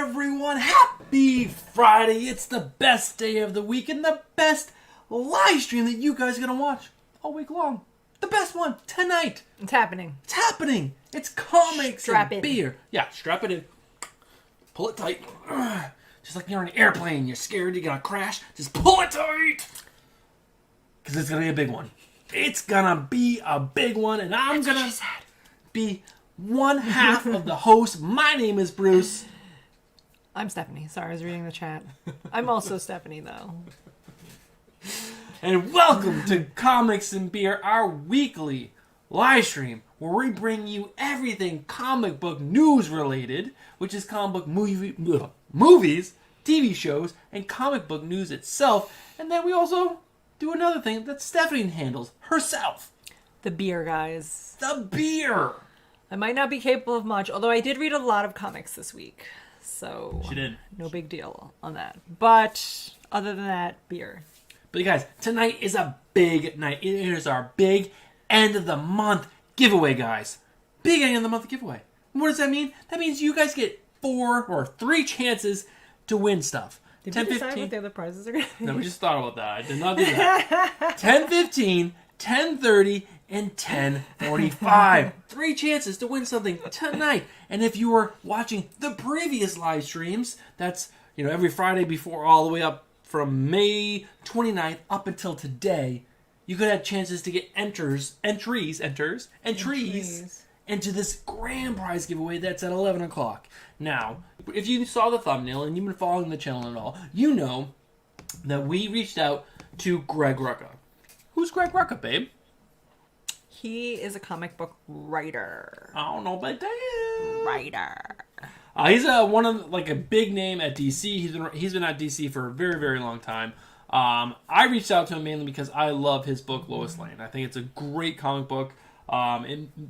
everyone? Happy Friday! It's the best day of the week and the best live stream that you guys are going to watch all week long. The best one tonight. It's happening. It's happening. It's comics Strap and in. beer. Yeah, strap it in. Pull it tight. Just like you're on an airplane. You're scared you're going to crash. Just pull it tight. Because it's going to be a big one. It's going to be a big one. And I'm going to be one half of the host. My name is Bruce. I'm Stephanie. Sorry, I was reading the chat. I'm also Stephanie, though. And welcome to Comics and Beer, our weekly live stream where we bring you everything comic book news related, which is comic book movies, TV shows, and comic book news itself. And then we also do another thing that Stephanie handles herself. The beer, guys. The beer! I might not be capable of much, although I did read a lot of comics this week. So, She did. No big deal on that. But, other than that, beer. But you guys, tonight is a big night. It is our big end of the month giveaway, guys. Big end of the month giveaway. What does that mean? That means you guys get 4 or 3 chances to win stuff. Did we decide what the other prizes are going to be? No, we just thought about that. I did not do that. 10:15, 10:30, and 10:45. 3 chances to win something tonight. And if you were watching the previous live streams, that's every Friday before, all the way up from May 29th up until today, you could have chances to get entries into this grand prize giveaway that's at 11 o'clock. Now, if you saw the thumbnail and you've been following the channel at all, you know that we reached out to Greg Rucka. Who's Greg Rucka, babe? He is a comic book writer. I don't know about that. Writer. He's a big name at DC. He's been at DC for a very, very long time. I reached out to him mainly because I love his book Lois Lane. I think it's a great comic book.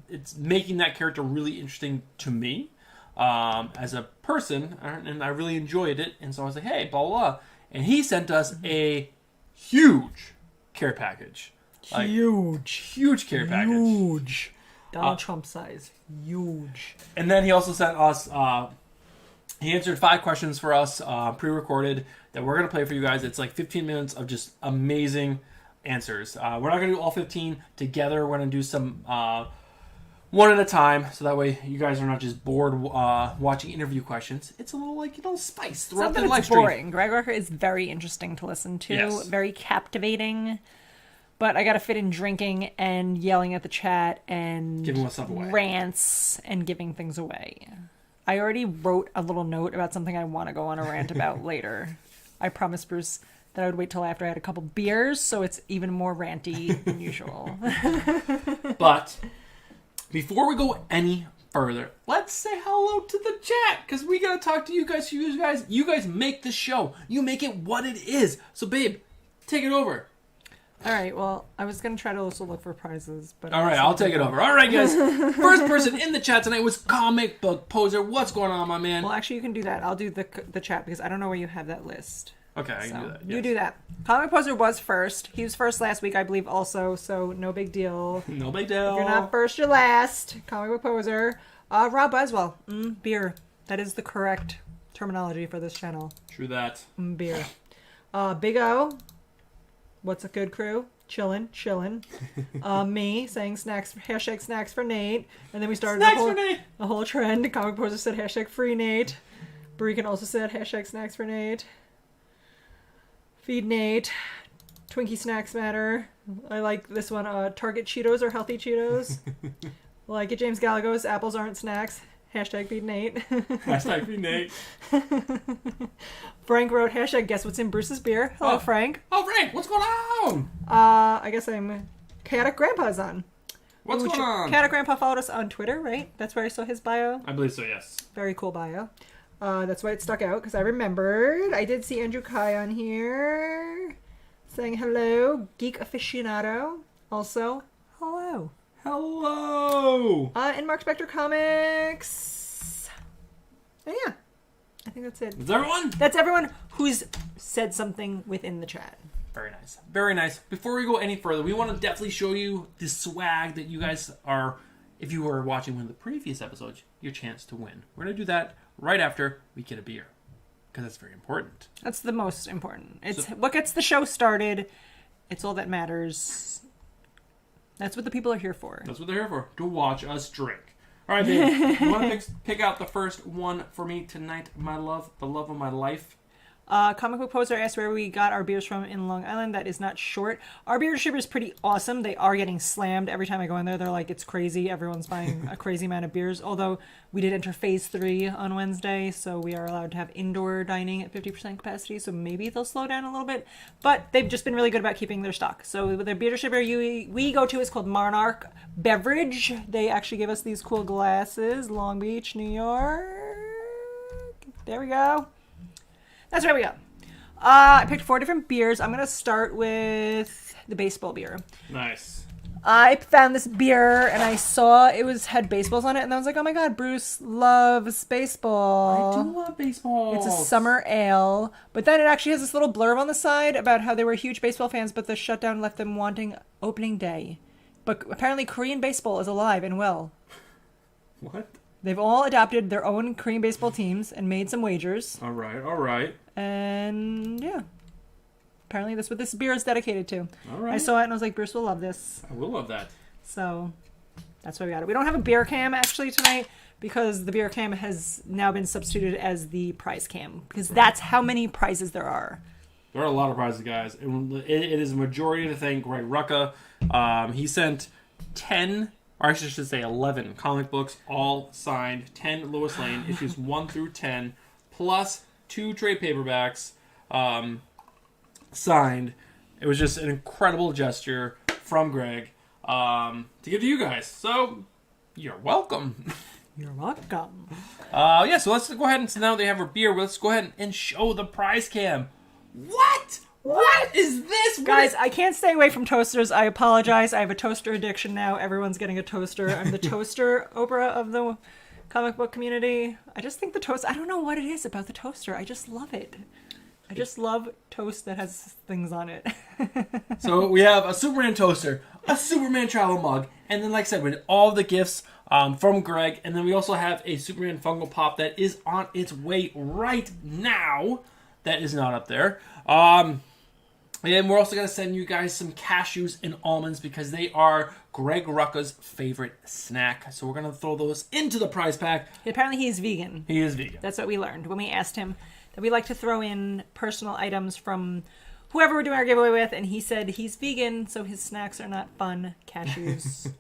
It's making that character really interesting to me as a person, and I really enjoyed it. And so I was like, hey, blah, blah, blah. And he sent us a huge care package. Huge care package. Huge. Donald Trump size. Huge. And then he also sent us, he answered 5 questions for us, pre-recorded, that we're going to play for you guys. It's like 15 minutes of just amazing answers. We're not going to do all 15 together. We're going to do some one at a time, so that way you guys are not just bored watching interview questions. It's a little spice throughout the live stream. Boring. Greg Rucka is very interesting to listen to. Yes. Very captivating. But I got to fit in drinking and yelling at the chat and giving stuff away. Rants and giving things away. I already wrote a little note about something I want to go on a rant about later. I promised Bruce that I would wait till after I had a couple beers, so it's even more ranty than usual. But before we go any further, let's say hello to the chat, because we got to talk to you guys. You guys make the show. You make it what it is. So, babe, take it over. All right, well, I was going to try to also look for prizes, but... All right, I'll take it over. All right, guys. First person in the chat tonight was Comic Book Poser. What's going on, my man? Well, actually, you can do that. I'll do the chat because I don't know where you have that list. Okay, I can do that. Yes. You do that. Comic Poser was first. He was first last week, I believe, also, so no big deal. No big deal. If you're not first, you're last. Comic Book Poser. Rob Boswell. Beer. That is the correct terminology for this channel. True that. Beer. Big O. What's a good crew? Chillin'. Me saying snacks for Nate. And then we started a whole trend. Comic Poser said hashtag free Nate. Breekin also said hashtag snacks for Nate. Feed Nate. Twinkie snacks matter. I like this one. Target Cheetos or healthy Cheetos. Like it. James Gallagher's apples aren't snacks. Hashtag feed Nate. Hashtag feed Nate. Frank wrote hashtag guess what's in Bruce's beer. Hello, Frank. Oh, Frank, what's going on? I guess I'm Chaotic Grandpa's on. What's going on? Chaotic Grandpa followed us on Twitter, right? That's where I saw his bio. I believe so, yes. Very cool bio. That's why it stuck out, because I remembered. I did see Andrew Kai on here saying hello. Geek Aficionado also. Hello. Hello! And Mark Spector Comics. And yeah, I think that's it. Is everyone? That's everyone who's said something within the chat. Very nice. Very nice. Before we go any further, we want to definitely show you the swag that you guys are if you were watching one of the previous episodes, your chance to win. We're going to do that right after we get a beer, because that's very important. That's the most important. It's what gets the show started. It's all that matters. That's what the people are here for. That's what they're here for, to watch us drink. All right, babe. You want to pick out the first one for me tonight, my love, the love of my life? Comic Book Poser asked where we got our beers from in Long Island. That is not short. Our beer distributor is pretty awesome. They are getting slammed every time I go in there. They're like, it's crazy. Everyone's buying a crazy amount of beers. Although we did enter phase 3 on Wednesday, so we are allowed to have indoor dining at 50% capacity. So maybe they'll slow down a little bit. But they've just been really good about keeping their stock. So the beer distributor we go to is called Monarch Beverage. They actually give us these cool glasses. Long Beach, New York. There we go. That's where we go. I picked 4 different beers. I'm going to start with the baseball beer. Nice. I found this beer and I saw it had baseballs on it, and I was like, oh my god, Bruce loves baseball. I do love baseball. It's a summer ale. But then it actually has this little blurb on the side about how they were huge baseball fans, but the shutdown left them wanting opening day. But apparently Korean baseball is alive and well. What? They've all adopted their own Korean baseball teams and made some wagers. All right. And yeah. Apparently that's what this beer is dedicated to. All right. I saw it and I was like, Bruce will love this. I will love that. So that's why we got it. We don't have a beer cam actually tonight because the beer cam has now been substituted as the prize cam, because that's how many prizes there are. There are a lot of prizes, guys. It is a majority to thank Greg Rucka. He sent 10, or I should say 11 comic books, all signed, 10 Lois Lane, issues 1 through 10, plus 2 trade paperbacks signed. It was just an incredible gesture from Greg to give to you guys. So, you're welcome. You're welcome. Yeah, so let's go ahead and, so now they have our beer, let's go ahead and show the prize cam. What? What is this? Guys, I can't stay away from toasters. I apologize. I have a toaster addiction now. Everyone's getting a toaster. I'm the toaster Oprah of the comic book community. I just think the toast, I don't know what it is about the toaster. I just love it. I just love toast that has things on it. So we have a Superman toaster, a Superman travel mug, and then, like I said, with all the gifts from Greg, and then we also have a Superman Funko Pop that is on its way right now. That is not up there. And we're also going to send you guys some cashews and almonds because they are Greg Rucka's favorite snack. So we're going to throw those into the prize pack. Apparently he's vegan. He is vegan. That's what we learned when we asked him that we like to throw in personal items from whoever we're doing our giveaway with, and he said he's vegan, so his snacks are not fun. Cashews.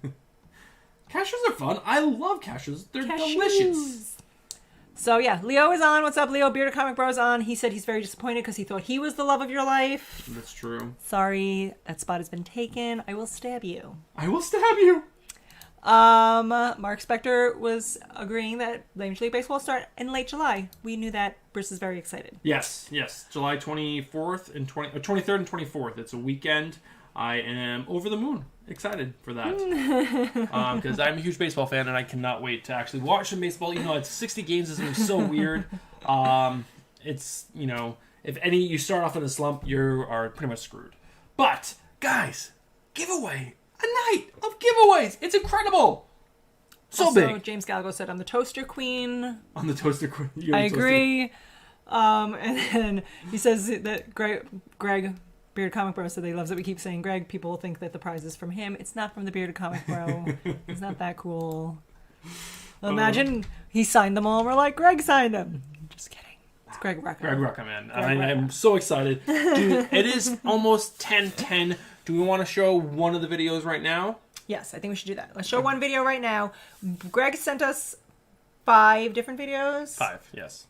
Cashews are fun. I love cashews. They're delicious. So yeah, Leo is on. What's up, Leo? Bearded Comic Bro is on. He said he's very disappointed because he thought he was the love of your life. That's true. Sorry, that spot has been taken. I will stab you. I will stab you. Mark Spector was agreeing that Major League Baseball will start in late July. We knew that. Bruce is very excited. Yes. July 24th and 23rd and 24th. It's a weekend. I am over the moon. Excited for that. Because I'm a huge baseball fan and I cannot wait to actually watch some baseball. You know, it's 60 games is going to be so weird. It's, you know, if you start off in a slump, you are pretty much screwed. But, guys, giveaway. A night of giveaways. It's incredible. So also, big. James Gallagher said, I'm the toaster queen. On the toaster queen. I agree. And then he says that Greg Bearded Comic Bro said that he loves that we keep saying Greg. People will think that the prize is from him. It's not from the Bearded Comic Bro. It's not that cool. Imagine he signed them all and we're like, Greg signed them. Just kidding. It's Greg Rucka. Greg Rucka, man. I'm so excited. Dude, it is almost 10:10. Do we want to show one of the videos right now? Yes, I think we should do that. Let's show one video right now. Greg sent us 5 different videos. 5, yes.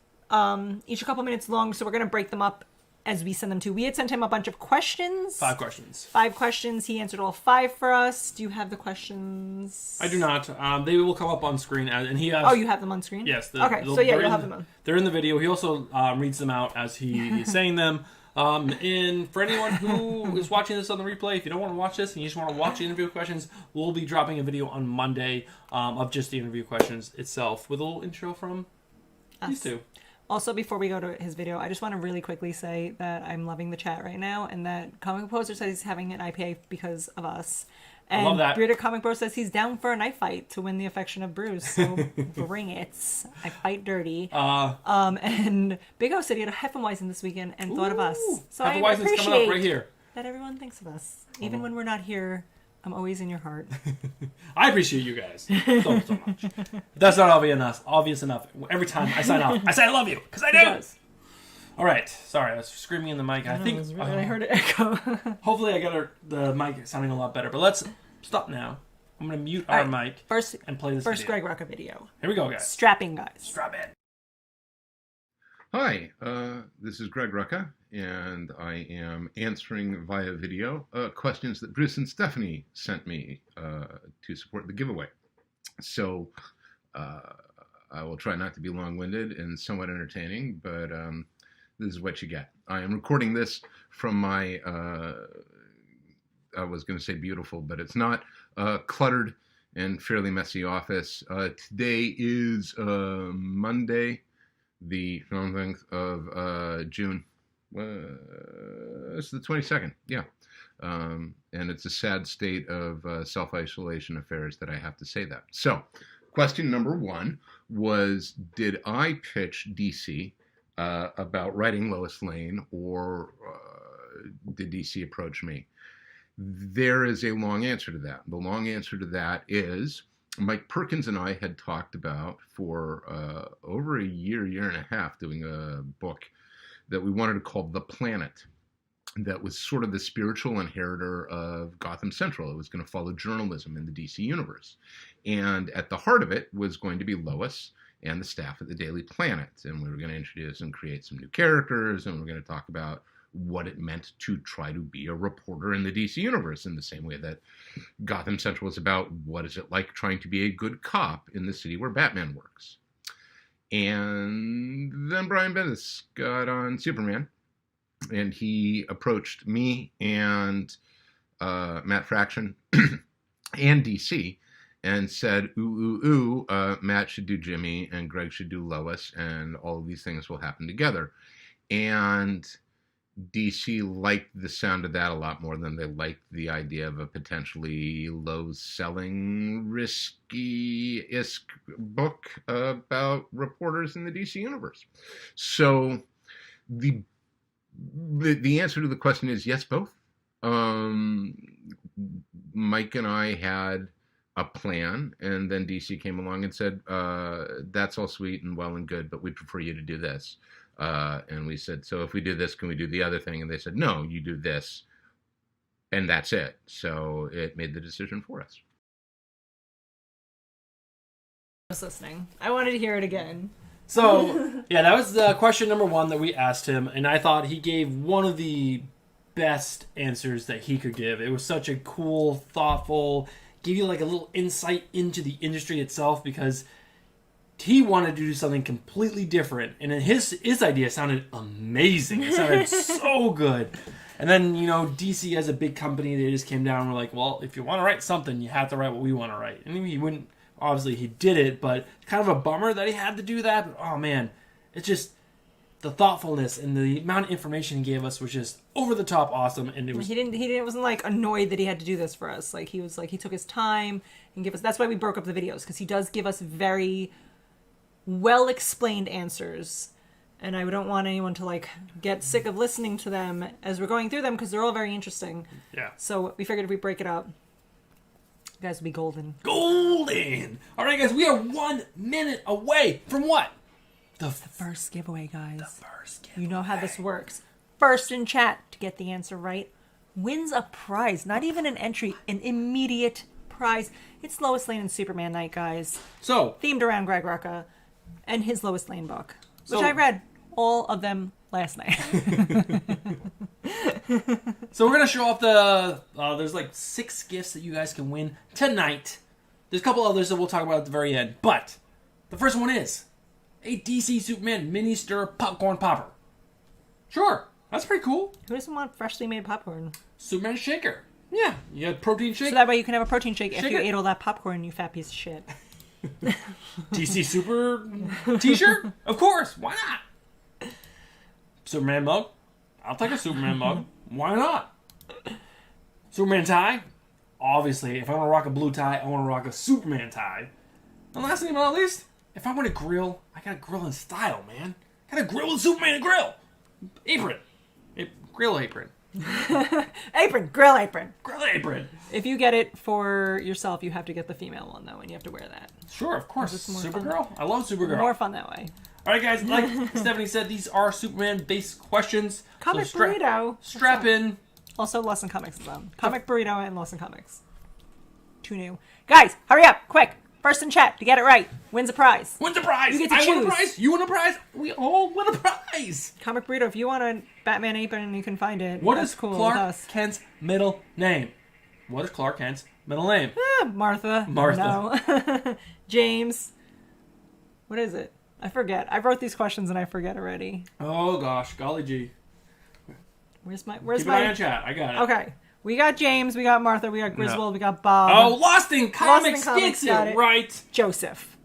Each a couple minutes long, so we're going to break them up as we send them to. We had sent him a bunch of questions. 5 questions. 5 questions. He answered all 5 for us. Do you have the questions? I do not. They will come up on screen. And he has... Oh, you have them on screen? Yes. Okay, so yeah, you'll have them on. They're in the video. He also reads them out as he's saying them. And for anyone who is watching this on the replay, if you don't want to watch this and you just want to watch the interview questions, we'll be dropping a video on Monday of just the interview questions itself with a little intro from these two. Also, before we go to his video, I just want to really quickly say that I'm loving the chat right now and that Comic Poser says he's having an IPA because of us. And love that. Bearded Comic Bro says he's down for a knife fight to win the affection of Bruce. So bring it. I fight dirty. And Big O said he had a Heffenweisen this weekend and thought of us. So I appreciate coming up right here. that everyone thinks of us. Even when we're not here, I'm always in your heart. I appreciate you guys so much. That's not obvious enough. Every time I sign off, I say I love you, because I do. All right. Sorry, I was screaming in the mic. I heard it echo. Hopefully I got the mic sounding a lot better. But let's stop now. I'm going to mute our mic and play this First video. Greg Rucka video. Here we go, guys. Strapping, guys. Strap in. Hi, this is Greg Rucka, and I am answering via video questions that Bruce and Stephanie sent me to support the giveaway. So I will try not to be long-winded and somewhat entertaining, but this is what you get. I am recording this from my, I was going to say beautiful, but it's not, cluttered and fairly messy office. Today is Monday, the 19th of June. It's the 22nd, yeah. And it's a sad state of self-isolation affairs that I have to say that. So, question number one was, did I pitch DC about writing Lois Lane, or did DC approach me? There is a long answer to that. The long answer to that is Mike Perkins and I had talked about for over a year and a half, doing a book that we wanted to call The Planet, that was sort of the spiritual inheritor of Gotham Central. It was going to follow journalism in the DC universe. And at the heart of it was going to be Lois and the staff at the Daily Planet. And we were going to introduce and create some new characters, and we're going to talk about what it meant to try to be a reporter in the DC universe, in the same way that Gotham Central is about what is it like trying to be a good cop in the city where Batman works. And then Brian Bendis got on Superman, and he approached me and Matt Fraction and DC and said, Matt should do Jimmy and Greg should do Lois, and all of these things will happen together. And DC liked the sound of that a lot more than they liked the idea of a potentially low-selling, risky-isk book about reporters in the DC universe. So the answer to the question is yes, both. Mike and I had a plan, and then DC came along and said, that's all sweet and well and good, but we'd prefer you to do this. And we said, so if we do this, can we do the other thing? And they said, no, you do this, and that's it. So it made the decision for us. I was listening. I wanted to hear it again. So, yeah, that was question number one that we asked him, and I thought he gave one of the best answers that he could give. It was such a cool, thoughtful, give you like a little insight into the industry itself, because he wanted to do something completely different, and his idea sounded amazing. It sounded so good. And then, DC as a big company, they just came down and were like, well, if you want to write something, you have to write what we want to write. And he wouldn't, obviously he did it, but kind of a bummer that he had to do that. But, oh man, it's just the thoughtfulness and the amount of information he gave us was just over the top awesome. And it was he wasn't like annoyed that he had to do this for us. Like, he was like, he took his time and gave us, that's why we broke up the videos, because he does give us very well explained answers, and I don't want anyone to like get sick of listening to them as we're going through them, because they're all very interesting. Yeah. So we figured if we break it up, you guys will be golden. Golden! All right, guys, we are 1 minute away from what? The first giveaway, guys. The first giveaway. You know how this works. First in chat to get the answer right wins a prize. Not even an entry, an immediate prize. It's Lois Lane and Superman night, guys. So, themed around Greg Rucka and his Lois Lane book, which I read all of them last night. So we're going to show off there's like 6 gifts that you guys can win tonight. There's a couple others that we'll talk about at the very end. But the first one is a DC Superman mini stir popcorn popper. Sure, that's pretty cool. Who doesn't want freshly made popcorn? Superman shaker. Yeah, you had protein shake. So that way you can have a protein shake after you ate all that popcorn, you fat piece of shit. DC Super t-shirt? Of course, why not? Superman mug? I'll take a Superman mug. Why not? Superman tie? obviously, if I want to rock a blue tie, I want to rock a Superman tie. And last but not least, if I want to grill, I got to grill in style, man. I got to grill with Superman and grill. Apron. Grill apron. Apron. Grill apron. Grill apron. If you get it for yourself, you have to get the female one, though, and you have to wear that. Sure, of course. It's more Supergirl. I love Supergirl. More fun that way. All right, guys. Like Stephanie said, these are Superman-based questions. Comic so Burrito. Strap in. Also, Lesson Comics is on. Comic Burrito and Lesson Comics. 2 new. Guys, hurry up. Quick. First in chat to get it right. Wins a prize. Wins a prize. You get to I choose. win a prize. You win a prize. We all win a prize. Comic Burrito, if you want a Batman apron, you can find it. What That's is cool with Clark us. Kent's middle name? What is Clark Kent's middle name? Martha. No. James. What is it? I forget. I wrote these questions and I forget already. Oh gosh, golly gee. Where's Keep my an eye on chat. I got it. Okay. We got James, we got Martha, we got Griswold, No. we got Bob. Oh, Lost in Comics Comics gets got it it. right. Joseph.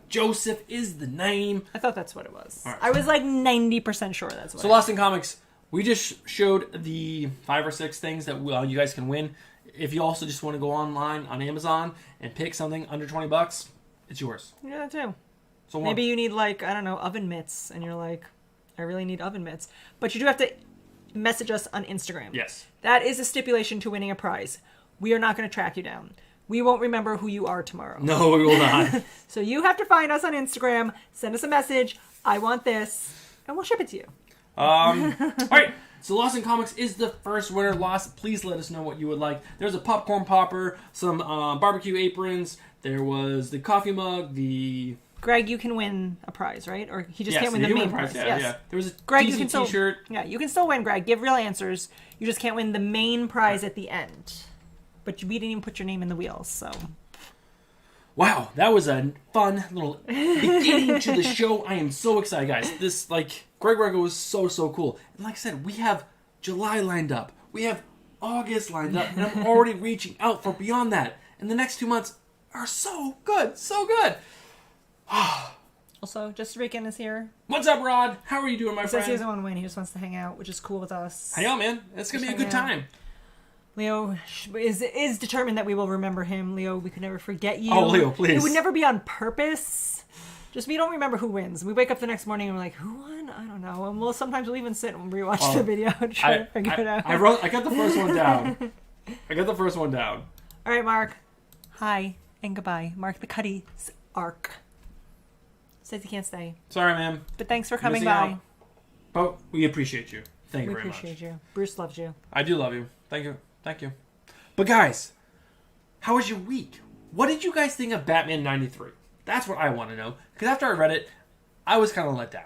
Joseph is the name. I thought that's what it was. All right. I was like 90% sure that's what So it was. Lost in Comics, we just showed the 5 or 6 things that you guys can win. If you also just want to go online on Amazon and pick something under $20, it's yours. Yeah, that too. So Maybe you need like, I don't know, oven mitts, and you're like, I really need oven mitts. But you do have to message us on Instagram. Yes. That is a stipulation to winning a prize. We are not going to track you down. We won't remember who you are tomorrow. No, we will not. So you have to find us on Instagram, send us a message, I want this, and we'll ship it to you. All right. So Lost in Comics is the first winner. Lost, please let us know what you would like. There's a popcorn popper, some barbecue aprons. There was the coffee mug, the... Greg, you can win a prize, right? Or he just Yes, can't win you the can main win a prize. prize, Yes. yeah. There was a Greg, DC you can still, t-shirt. yeah, you can still win, Greg. Give real answers. You just can't win the main prize at the end. But we didn't even put your name in the wheels, so... Wow, that was a fun little beginning to the show. I am so excited, guys. This, Greg Rucka was so cool. And like I said, we have July lined up. We have August lined up. And I'm already reaching out for beyond that. And the next 2 months are so good. So good. Also, Just Rican is here. What's up, Rod? How are you doing, my He says he friend? doesn't want to win. He just wants to hang out, which is cool with us. Hang on, man. It's going to be a good hang out. time. Leo is determined that we will remember him. Leo, we could never forget you. Oh, Leo, please. It would never be on purpose. Just we don't remember who wins. We wake up the next morning and we're like, who won? I don't know. And we'll even sit and rewatch the video and try to figure it out. I got the first one down. All right, Mark. Hi and goodbye. Mark the Cuddy's arc. Says he can't stay. Sorry, man. But thanks for coming Missing by. out. But we appreciate you. Thank you We very much. appreciate you. Bruce loves you. I do love you. Thank you. Thank you. But guys, how was your week? What did you guys think of Batman 93? That's what I want to know. Because after I read it, I was kind of let down.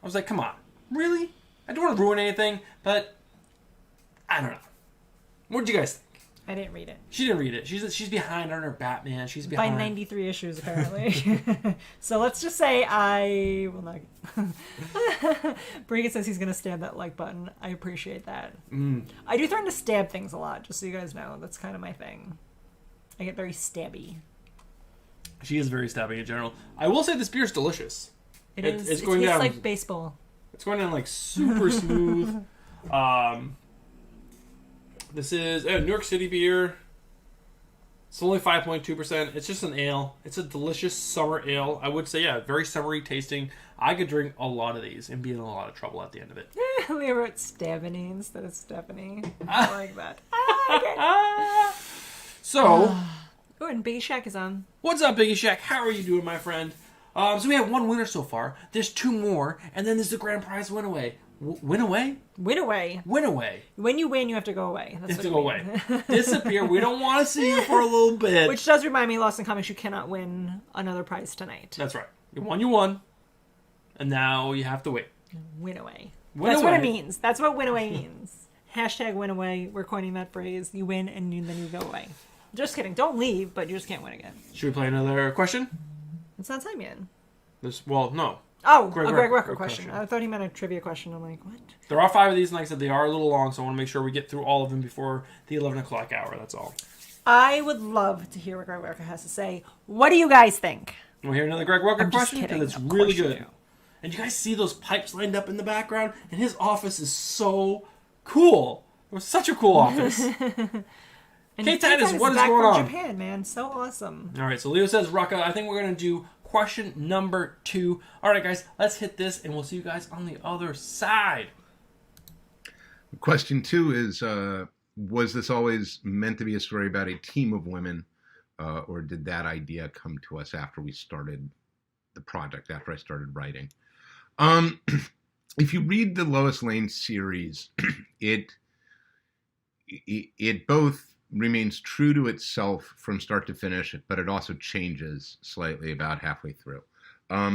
I was like, come on. Really? I don't want to ruin anything, but I don't know. What did you guys think? I didn't read it. She didn't read it. She's behind on her Batman. She's By behind. 93 issues, apparently. So let's just say I will not. Bregan says he's going to stab that like button. I appreciate that. I do threaten to stab things a lot, just so you guys know. That's kind of my thing. I get very stabby. She is very stabby in general. I will say this beer is delicious. It is. It's It going tastes down. like baseball. It's going down like super smooth. This is New York City beer. It's only 5.2%. It's just an ale. It's a delicious summer ale. I would say, yeah, very summery tasting. I could drink a lot of these and be in a lot of trouble at the end of it. We wrote Stabany instead of Stephanie. I like that. So, Oh, and Biggie Shack is on. what's up, Biggie Shack? How are you doing, my friend? So we have one winner so far. There's 2 more, and then there's the grand prize win away. Win away? Win away. Win away. When you win, you have to go away. That's You have to what go it means. away. Disappear. We don't want to see you for a little bit. Which does remind me, Lost in Comics, you cannot win another prize tonight. That's right. You won. And now you have to wait. Win away. Win That's away. what it means. That's what win away means. Hashtag win away. We're coining that phrase. You win and then you go away. Just kidding. Don't leave, but you just can't win again. Should we play another question? It's not time yet. No. Oh, Greg a Greg Rucka Rucka question. I thought he meant a trivia question. I'm like, what? There are 5 of these, and like I said, they are a little long, so I want to make sure we get through all of them before the 11 o'clock hour. That's all. I would love to hear what Greg Rucka has to say. What do you guys think? You want to hear another Greg Rucka I'm just question? kidding. Because it's Of really course you good. do. And you guys see those pipes lined up in the background? And his office is so cool. It was such a cool office. And K-Titus, K-Titus what is back going from on? Japan, man. So awesome. All right, so Leo says, Rucka, I think we're going to do question number 2. All right, guys, let's hit this, and we'll see you guys on the other side. Question 2 is, was this always meant to be a story about a team of women, or did that idea come to us after we started the project, after I started writing? If you read the Lois Lane series, it both remains true to itself from start to finish, but it also changes slightly about halfway through.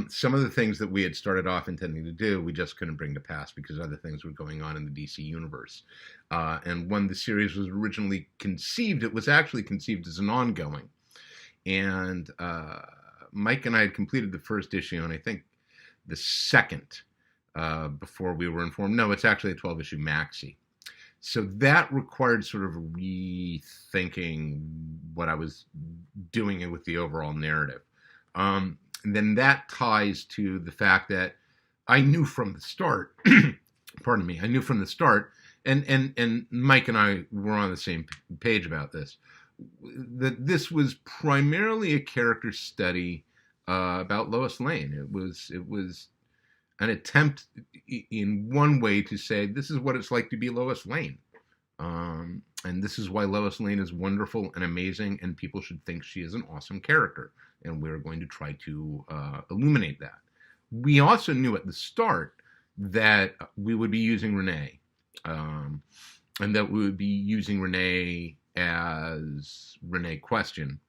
Some of the things that we had started off intending to do, we just couldn't bring to pass because other things were going on in the DC universe. And when the series was originally conceived, it was actually conceived as an ongoing. And Mike and I had completed the first issue, and I think the second, before we were informed, no, it's actually a 12-issue maxi. So that required sort of rethinking what I was doing with the overall narrative. And then that ties to the fact that I knew from the start, pardon me, I knew from the start, and Mike and I were on the same page about this, that this was primarily a character study about Lois Lane. It was an attempt in one way to say, this is what it's like to be Lois Lane. And this is why Lois Lane is wonderful and amazing, and people should think she is an awesome character. And we're going to try to illuminate that. We also knew at the start that we would be using Renee, and that we would be using Renee as Renee Question.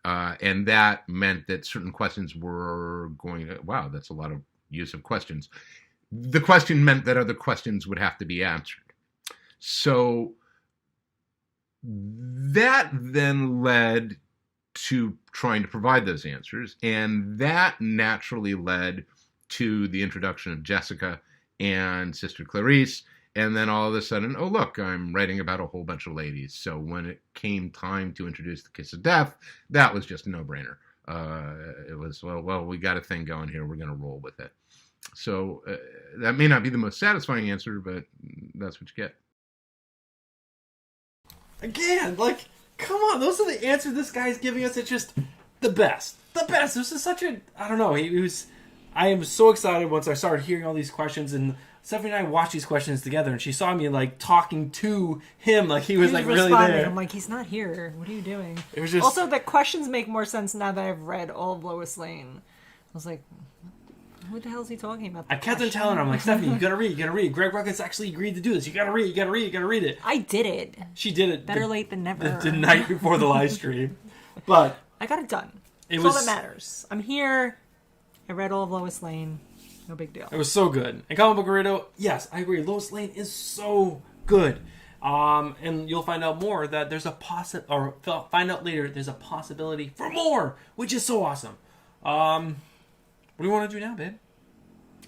And that meant that certain questions were going to, wow, that's a lot of use of questions. The question meant that other questions would have to be answered. So that then led to trying to provide those answers, and that naturally led to the introduction of Jessica and Sister Clarice, and then all of a sudden, oh look, I'm writing about a whole bunch of ladies. So when it came time to introduce the Kiss of Death, that was just a no-brainer. It was, well, we got a thing going here, we're going to roll with it. So that may not be the most satisfying answer, but that's what you get. Again, like, come on, those are the answers this guy's giving us. It's just the best. The best. This is such a, I don't know, I am so excited once I started hearing all these questions, and Stephanie and I watched these questions together, and she saw me, like, talking to him like he was like, really there. I'm like, he's not here. What are you doing? It was just... Also, the questions make more sense now that I've read all of Lois Lane. I was like, what the hell is he talking about? I kept on telling her, I'm like, Stephanie, you gotta read. Greg Rucka's actually agreed to do this. You gotta read it. I did it. She did it. Better late than never. The night before the live stream. But I got it done. That's all that matters. I'm here. I read all of Lois Lane. No big deal. It was so good. And Comic Book Burrito, yes, I agree. Lois Lane is so good. And you'll find out more that there's find out later there's a possibility for more, which is so awesome. What do you want to do now, babe?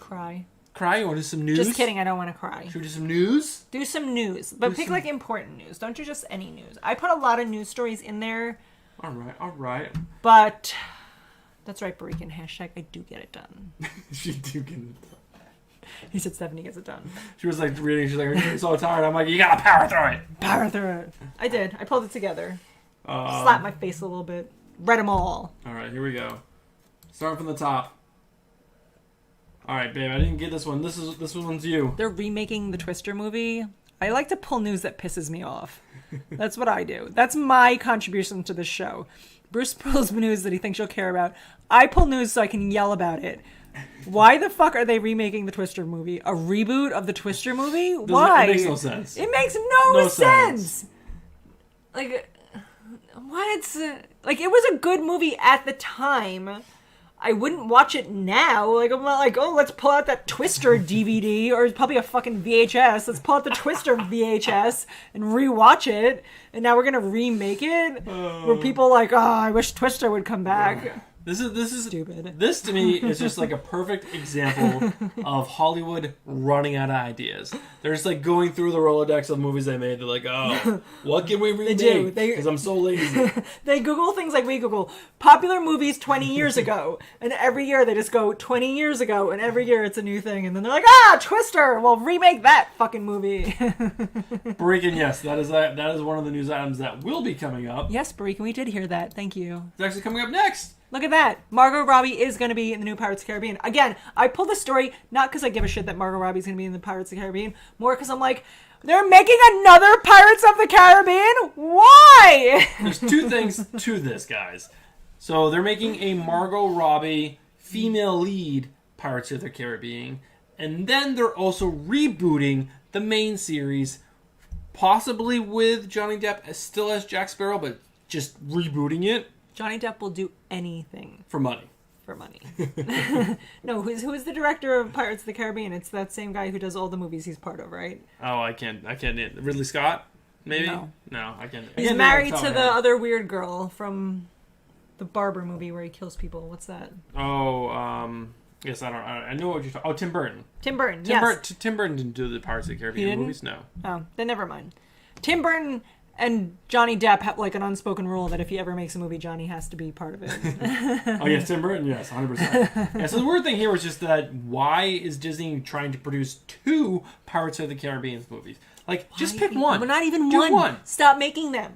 Cry? You want to do some news? Just kidding, I don't want to cry. Should we do some news? Do some news. But pick, like, important news. Don't do just any news. I put a lot of news stories in there. All right. But, that's right, Barican. Hashtag, I do get it done. She do get it done. He said Stephanie gets it done. She was, like, reading. She's like, I'm so tired. I'm like, you gotta power through it. I did. I pulled it together. Slapped my face a little bit. Read them all. All right, here we go. Starting from the top. All right, babe, I didn't get this one. This one's you. They're remaking the Twister movie. I like to pull news that pisses me off. That's what I do. That's my contribution to this show. Bruce pulls news that he thinks you'll care about. I pull news so I can yell about it. Why the fuck are they remaking the Twister movie? A reboot of the Twister movie? Why? It makes no sense. It makes no sense. Like, what? Like, it was a good movie at the time. I wouldn't watch it now. Like, I'm not like, oh, let's pull out that Twister DVD, or it's probably a fucking VHS. Let's pull out the Twister VHS and rewatch it. And now we're gonna remake it. Where people are like, oh, I wish Twister would come back. This is Stupid. This to me is just like a perfect example of Hollywood running out of ideas. They're just like going through the Rolodex of movies they made. They're like, oh, what can we remake? Because I'm so lazy. They Google things like we Google popular movies 20 years ago, and every year they just go 20 years ago, and every year it's a new thing, and then they're like, Twister, well, remake that fucking movie. Breaking, yes, that is one of the news items that will be coming up. Yes, Barikin, we did hear that. Thank you. It's actually coming up next. Look at that. Margot Robbie is going to be in the new Pirates of the Caribbean. Again, I pulled this story not because I give a shit that Margot Robbie's going to be in the Pirates of the Caribbean, more because I'm like, they're making another Pirates of the Caribbean? Why? There's two things to this, guys. So they're making a Margot Robbie female lead Pirates of the Caribbean, and then they're also rebooting the main series, possibly with Johnny Depp still as Jack Sparrow, but just rebooting it. Johnny Depp will do anything. For money. For money. No, who is the director of Pirates of the Caribbean? It's that same guy who does all the movies he's part of, right? Oh, I can't. Ridley Scott? Maybe? No, I can't. He's married to the other weird girl from the Barber movie where he kills people. What's that? Oh, yes, I know what you're talking. Oh, Tim Burton. Tim Burton, yes. Tim Burton didn't do the Pirates of the Caribbean movies, no. Oh, then never mind. Tim Burton and Johnny Depp have like an unspoken rule that if he ever makes a movie, Johnny has to be part of it. Oh, yes, Tim Burton, yes, 100%. Yeah, so the weird thing here was just that why is Disney trying to produce 2 Pirates of the Caribbean movies? Like, just pick one. Well, not even Do one. Stop making them.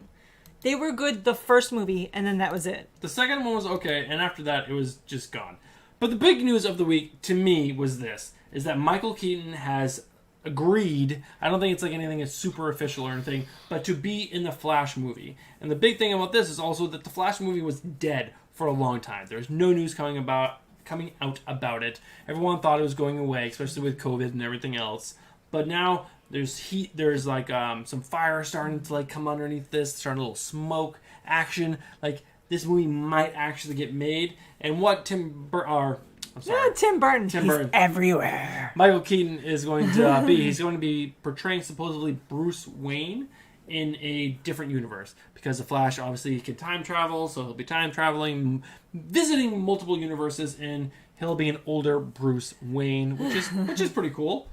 They were good the first movie, and then that was it. The second one was okay, and after that, it was just gone. But the big news of the week, to me, was this, is that Michael Keaton has agreed, I don't think it's like anything that's super official or anything, but to be in the Flash movie. And the big thing about this is also that the Flash movie was dead for a long time. There's no news coming out about it. Everyone thought it was going away, especially with COVID and everything else. But now there's heat, there's like some fire starting to like come underneath this, starting a little smoke action. Like this movie might actually get made. And what Tim Burton. He's everywhere. Michael Keaton is going to be. He's going to be portraying supposedly Bruce Wayne in a different universe because the Flash obviously can time travel, so he'll be time traveling, visiting multiple universes, and he'll be an older Bruce Wayne, which is pretty cool.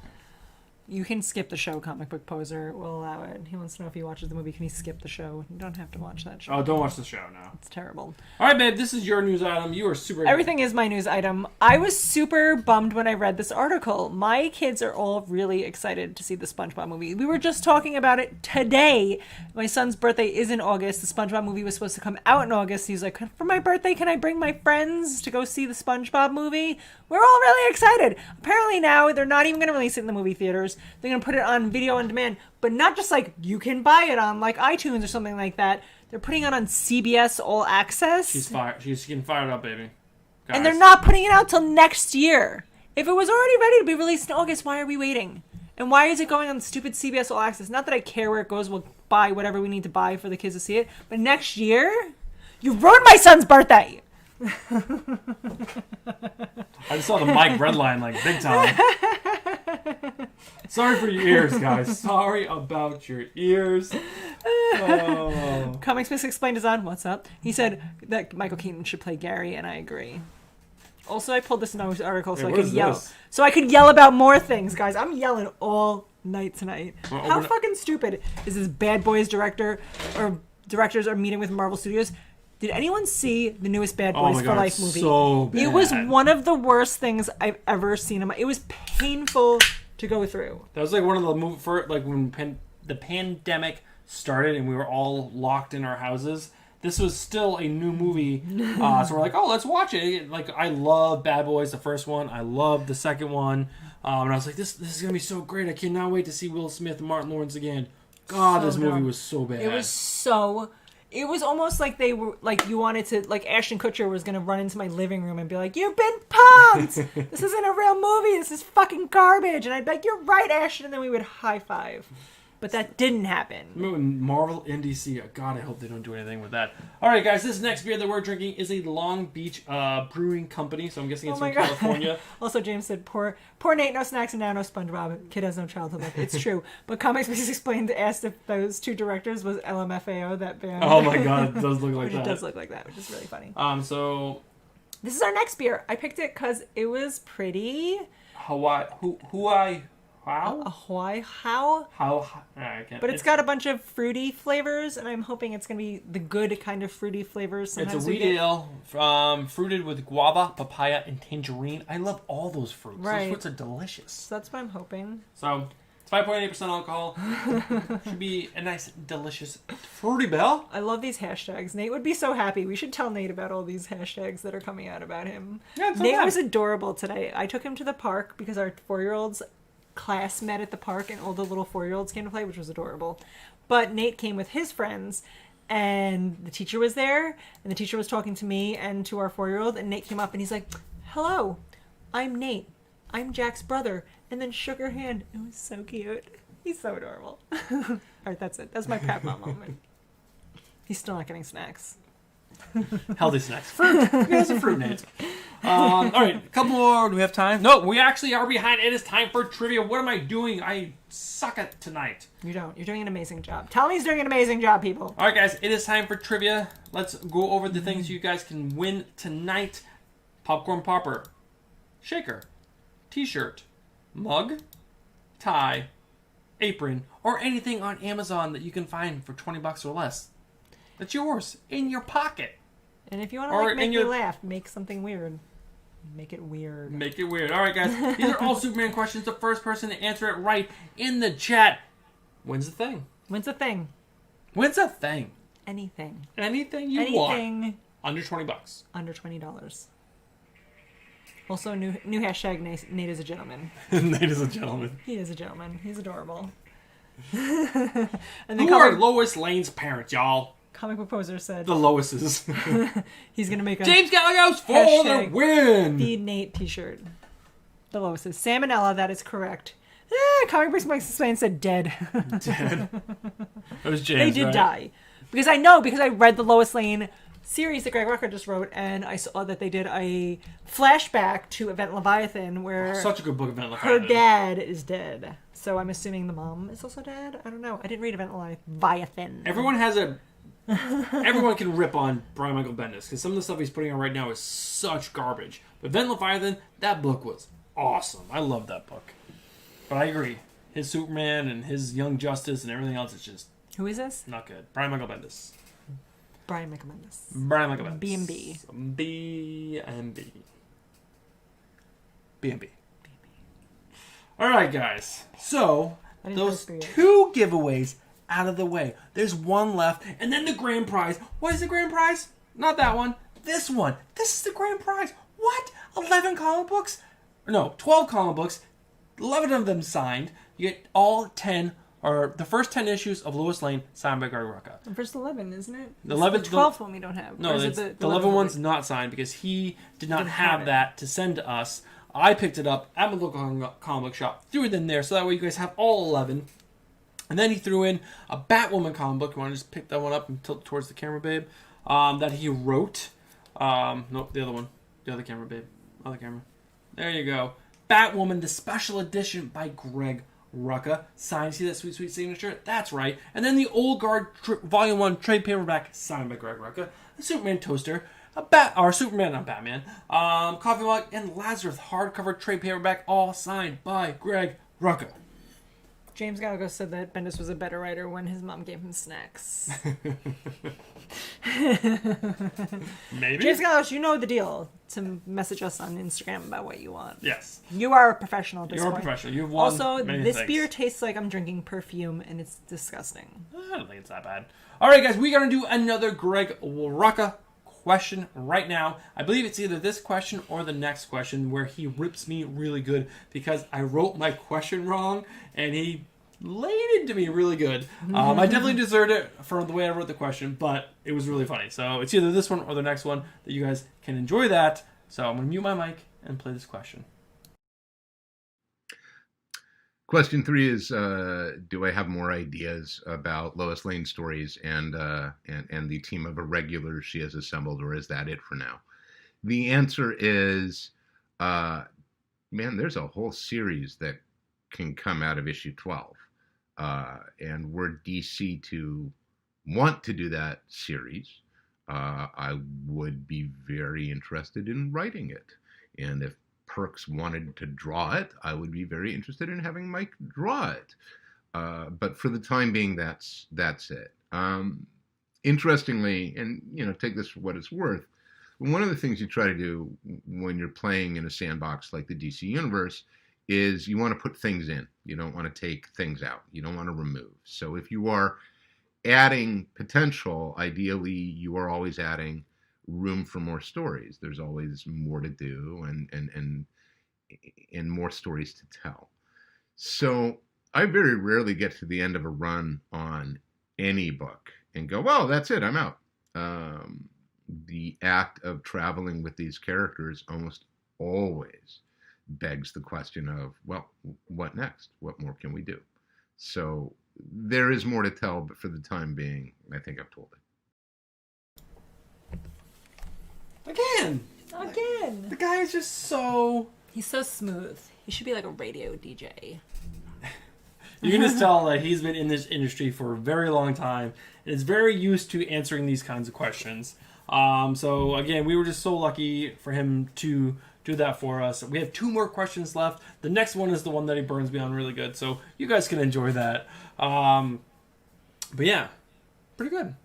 You can skip the show, Comic Book Poser will allow it. He wants to know if he watches the movie, can he skip the show? You don't have to watch that show. Oh, don't watch the show, no. It's terrible. All right, babe, this is your news item. You are super... Everything is my news item. I was super bummed when I read this article. My kids are all really excited to see the SpongeBob movie. We were just talking about it today. My son's birthday is in August. The SpongeBob movie was supposed to come out in August. He's like, for my birthday, can I bring my friends to go see the SpongeBob movie? We're all really excited. Apparently now, they're not even going to release it in the movie theaters. They're going to put it on video on demand, but not just like you can buy it on like iTunes or something like that. They're putting it on CBS All Access. She's fired. She's getting fired up, baby. Guys. And they're not putting it out till next year. If it was already ready to be released in August, why are we waiting? And why is it going on stupid CBS All Access? Not that I care where it goes. We'll buy whatever we need to buy for the kids to see it. But next year? You ruined my son's birthday! I just saw the Mike red line like big time. Sorry for your ears, guys. Sorry about your ears. Oh. Comics Miss Explained is on. What's up? He said that Michael Keaton should play Gary, and I agree. Also, I pulled this news article so I could yell. So I could yell about more things, guys. I'm yelling all night tonight. Well, how fucking stupid is this Bad Boys director or directors are meeting with Marvel Studios? Did anyone see the newest Bad Boys for Life movie? So bad. It was one of the worst things I've ever seen. It was painful to go through. That was like one of the movies for like when the pandemic started and we were all locked in our houses. This was still a new movie, so we're like, oh, let's watch it. Like, I love Bad Boys, the first one. I love the second one, and I was like, this is gonna be so great. I cannot wait to see Will Smith and Martin Lawrence again. God, this movie was so bad. It was almost like they were like you wanted to like Ashton Kutcher was gonna run into my living room and be like, "You've been punked. This isn't a real movie. This is fucking garbage." And I'd be like, "You're right, Ashton," and then we would high five. But that didn't happen. Marvel and DC. God, I hope they don't do anything with that. All right, guys, this next beer that we're drinking is a Long Beach brewing company, so I'm guessing it's from California. Also, James said, poor Nate, no snacks and now no SpongeBob. Kid has no childhood life. It's true. But Comics Please Explained asked if those two directors was LMFAO, that band. Oh my God, it does look like that. It does look like that, which is really funny. So This is our next beer. I picked it because it was pretty. Hawaii. How? A Hawaii how? I can't. But it's got a bunch of fruity flavors, and I'm hoping it's going to be the good kind of fruity flavors. It's a Sometimes wheat ale, fruited with guava, papaya, and tangerine. I love all those fruits. Right. Those fruits are delicious. So that's what I'm hoping. So it's 5.8% alcohol. Should be a nice, delicious fruity bell. I love these hashtags. Nate would be so happy. We should tell Nate about all these hashtags that are coming out about him. Yeah, it's so Nate bad. was adorable today. I took him to the park because our 4-year-old's class met at the park and all the little 4-year-olds came to play, which was adorable. But Nate came with his friends and the teacher was there and the teacher was talking to me and to our 4-year-old, and Nate came up and he's like, "Hello, I'm Nate. I'm Jack's brother," and then shook her hand. It was so cute. He's so adorable. All right, that's it. That's my Pat Mom moment. He's still not getting snacks. Healthy snacks. Fruit. You guys have fruit, Nate. All right, a couple more. Do we have time? No, we actually are behind. It is time for trivia. What am I doing? I suck at tonight. You don't. You're doing an amazing job. Tommy's doing an amazing job, people. All right, guys, it is time for trivia. Let's go over the things you guys can win tonight. Popcorn popper, shaker, t-shirt, mug, tie, apron, or anything on Amazon that you can find for $20 or less. That's yours, in your pocket. And if you want Or to make in me your- laugh, make something weird. Make it weird. Make it weird. All right, guys. These are all Superman questions. The first person to answer it right in the chat wins the thing. When's the thing? Wins a thing. Anything. Anything you want. Anything Under $20. under $20. Also, new hashtag Nate is a gentleman. Nate is a gentleman. He is a gentleman. He's adorable. And then Who are Lois Lane's parents, y'all? Comic Book Poser said The Loises. he's going to make a James Gallegos for the Hashtag win. Feed Nate t-shirt. The Lois is Salmonella. That is correct. Comic Books Mike Spain said dead. Dead. It was James. They did right? die. Because I read the Lois Lane series that Greg Rucka just wrote, and I saw that they did a flashback to Event Leviathan where Such a good book, Event her Leviathan. dad is dead. So I'm assuming the mom is also dead? I don't know. I didn't read Event Leviathan. Everyone can rip on Brian Michael Bendis because some of the stuff he's putting on right now is such garbage. But Event Leviathan, that book was awesome. I love that book. But I agree. His Superman and his Young Justice and everything else is just Who is this? not good. Brian Michael Bendis. Brian McManus. Brian Michael Bendis. B&B. B&B. B&B. All right, guys. So, I didn't those know it was two giveaways out of the way. There's one left, and then the grand prize. What is the grand prize? Not that one. This one. This is the grand prize. What? 11 comic books? No, 12 comic books. 11 of them signed. You get all 10, or the first 10 issues of Lois Lane signed by Greg Rucka. The first 11, isn't it? The 11 the 12th one we don't have. No, Or is it's, it the 11 one? one's not signed because he did not Didn't have have it. that to send to us. I picked it up at my local comic book shop, threw it in there, so that way you guys have all 11. And then he threw in a Batwoman comic book. You want to just pick that one up and tilt it towards the camera, babe? That he wrote. Nope, the other one. The other camera, babe. Other camera. There you go. Batwoman, the special edition by Greg Rucka. Signed. See that sweet, sweet signature? That's right. And then the Old Guard Volume 1 trade paperback signed by Greg Rucka. The Superman toaster. Superman, not Batman. Coffee mug and Lazarus hardcover trade paperback, all signed by Greg Rucka. James Gallegos said that Bendis was a better writer when his mom gave him snacks. Maybe. James Gallegos, you know the deal. To message us on Instagram about what you want. Yes. You are a professional at this You're a point. professional. You've won Also, many this things. beer tastes like I'm drinking perfume, and it's disgusting. I don't think it's that bad. All right, guys, we're going to do another Greg Rucka question right now. I believe it's either this question or the next question where he rips me really good because I wrote my question wrong and he laid into me really good. I definitely deserved it for the way I wrote the question, but it was really funny. So it's either this one or the next one that you guys can enjoy that. So I'm going to mute my mic and play this question. Question 3 is, do I have more ideas about Lois Lane stories and the team of irregulars she has assembled, or is that it for now? The answer is, man, there's a whole series that can come out of issue 12. And we're DC to want to do that series. I would be very interested in writing it. And if Perks wanted to draw it, I would be very interested in having Mike draw it. But for the time being, that's it. Interestingly, and take this for what it's worth, one of the things you try to do when you're playing in a sandbox like the DC universe is you want to put things in. You don't want to take things out. You don't want to remove. So if you are adding potential, ideally you are always adding room for more stories. There's always more to do and more stories to tell. So I very rarely get to the end of a run on any book and go, well, that's it, I'm out. The act of traveling with these characters almost always begs the question of, well, what next? What more can we do? So there is more to tell, but for the time being, I think I've told it. Again! The guy is just so... He's so smooth. He should be like a radio DJ. You can just tell that he's been in this industry for a very long time and is very used to answering these kinds of questions. So again, we were just so lucky for him to do that for us. We have 2 more questions left. The next one is the one that he burns me on really good, so you guys can enjoy that. But yeah, pretty good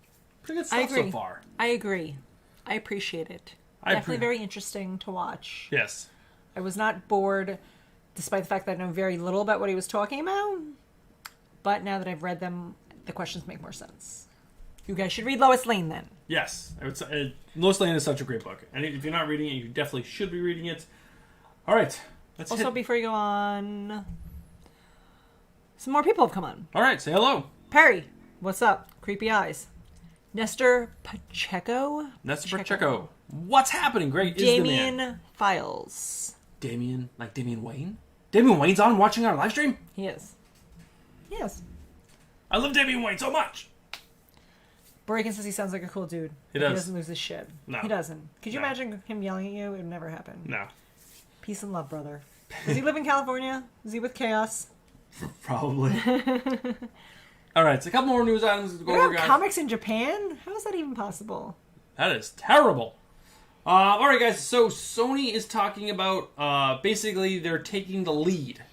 stuff so far. I agree. I appreciate it. Definitely very interesting to watch. Yes. I was not bored, despite the fact that I know very little about what he was talking about. But now that I've read them, the questions make more sense. You guys should read Lois Lane then. Yes. Lois Lane is such a great book. And if you're not reading it, you definitely should be reading it. All right. Before you go on, some more people have come on. All right. Say hello. Perry, what's up? Creepy eyes. Nestor Pacheco. What's happening? Great. Damien Files. Damien, like Damien Wayne? Damien Wayne's on watching our live stream? He is. Yes. I love Damien Wayne so much. Boregan says he sounds like a cool dude. He does. He doesn't lose his shit. No. He doesn't. Could you imagine him yelling at you? It would never happen. No. Peace and love, brother. Does he live in California? Is he with Chaos? Probably. All right, so a couple more news items to go over, guys. Comics in Japan? How is that even possible? That is terrible. All right, guys. So Sony is talking about basically they're taking the lead.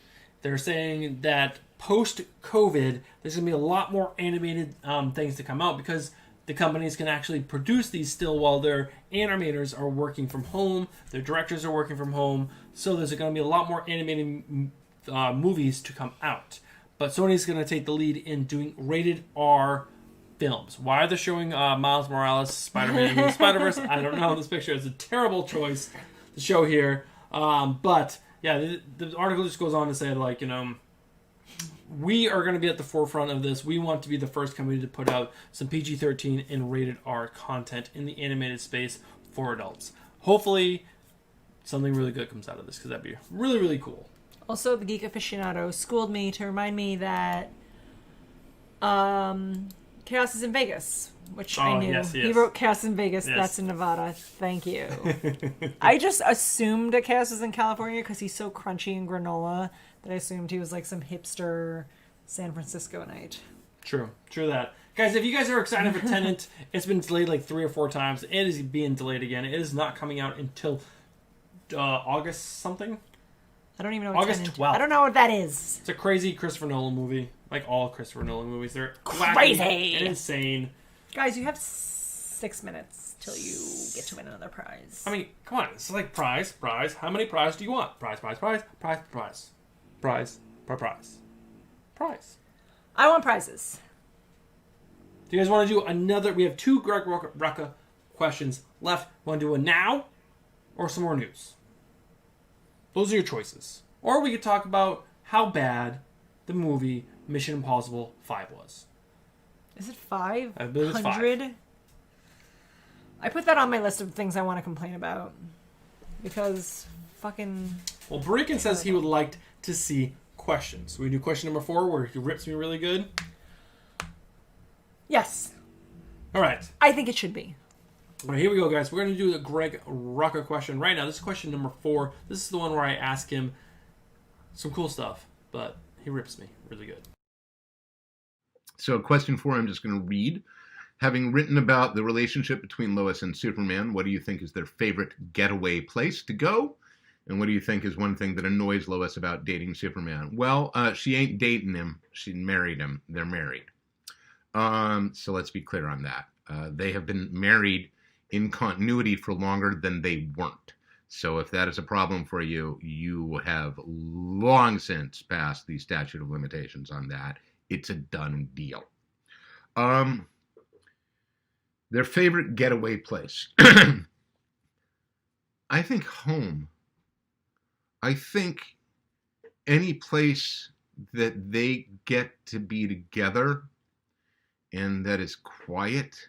They're saying that post-COVID, there's going to be a lot more animated things to come out because the companies can actually produce these still while their animators are working from home, their directors are working from home. So there's going to be a lot more animated movies to come out. But Sony's going to take the lead in doing rated R films. Why are they showing Miles Morales, Spider-Man, and the Spider-Verse? I don't know. This picture is a terrible choice to show here. But yeah, the article just goes on to say, like, we are going to be at the forefront of this. We want to be the first company to put out some PG-13 and rated R content in the animated space for adults. Hopefully, something really good comes out of this because that'd be really, really cool. Also, the Geek Aficionado schooled me to remind me that Chaos is in Vegas, which I knew. Yes. He wrote Chaos in Vegas. Yes. That's in Nevada. Thank you. I just assumed that Chaos was in California because he's so crunchy and granola that I assumed he was like some hipster San Francisco night. True that. Guys, if you guys are excited for Tenet, it's been delayed like 3 or 4 times. It is being delayed again. It is not coming out until August something. I don't even know what August 12th. I don't know what that is. It's a crazy Christopher Nolan movie. Like all Christopher Nolan movies. They're crazy and insane. Guys, you have 6 minutes till you get to win another prize. I mean, come on. It's like prize. How many prizes do you want? Prize. I want prizes. Do you guys want to do another? We have 2 Greg Rucka questions left. Want to do a now or some more news? Those are your choices. Or we could talk about how bad the movie Mission Impossible 5 was. Is it 5? I believe it's 5. I put that on my list of things I want to complain about. Because fucking... Well, Breakin says he would like to see questions. We do question number 4 where he rips me really good? Yes. All right. I think it should be. All right, here we go, guys. We're going to do the Greg Rucka question right now. This is question number 4. This is the one where I ask him some cool stuff, but he rips me really good. So question 4, I'm just going to read. Having written about the relationship between Lois and Superman, what do you think is their favorite getaway place to go? And what do you think is one thing that annoys Lois about dating Superman? Well, she ain't dating him. She married him. They're married. So let's be clear on that. They have been married in continuity for longer than they weren't. So if that is a problem for you, you have long since passed the statute of limitations on that. It's a done deal. Their favorite getaway place. I think home. I think any place that they get to be together and that is quiet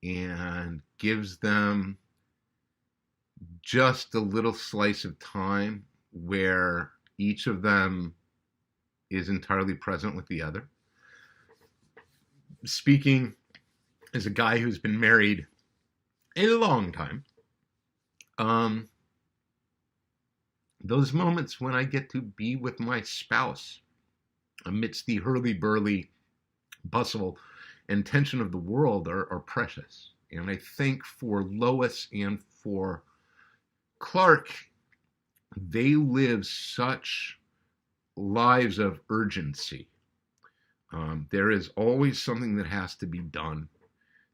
and gives them just a little slice of time where each of them is entirely present with the other. Speaking as a guy who's been married a long time, those moments when I get to be with my spouse amidst the hurly-burly bustle and tension of the world are precious. And I think for Lois and for Clark, they live such lives of urgency. There is always something that has to be done.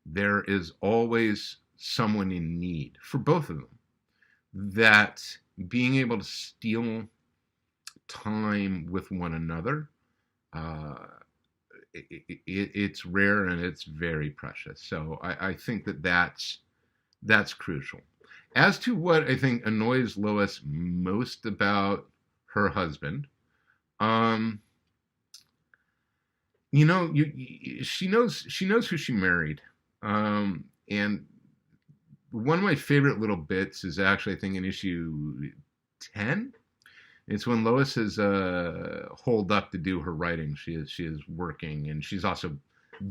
There is always someone in need for both of them. That being able to steal time with one another, it's rare and it's very precious. So I think that's crucial. As to what I think annoys Lois most about her husband, she knows who she married, and one of my favorite little bits is actually, I think, in issue 10. It's when Lois is holed up to do her writing. She is working, and she's also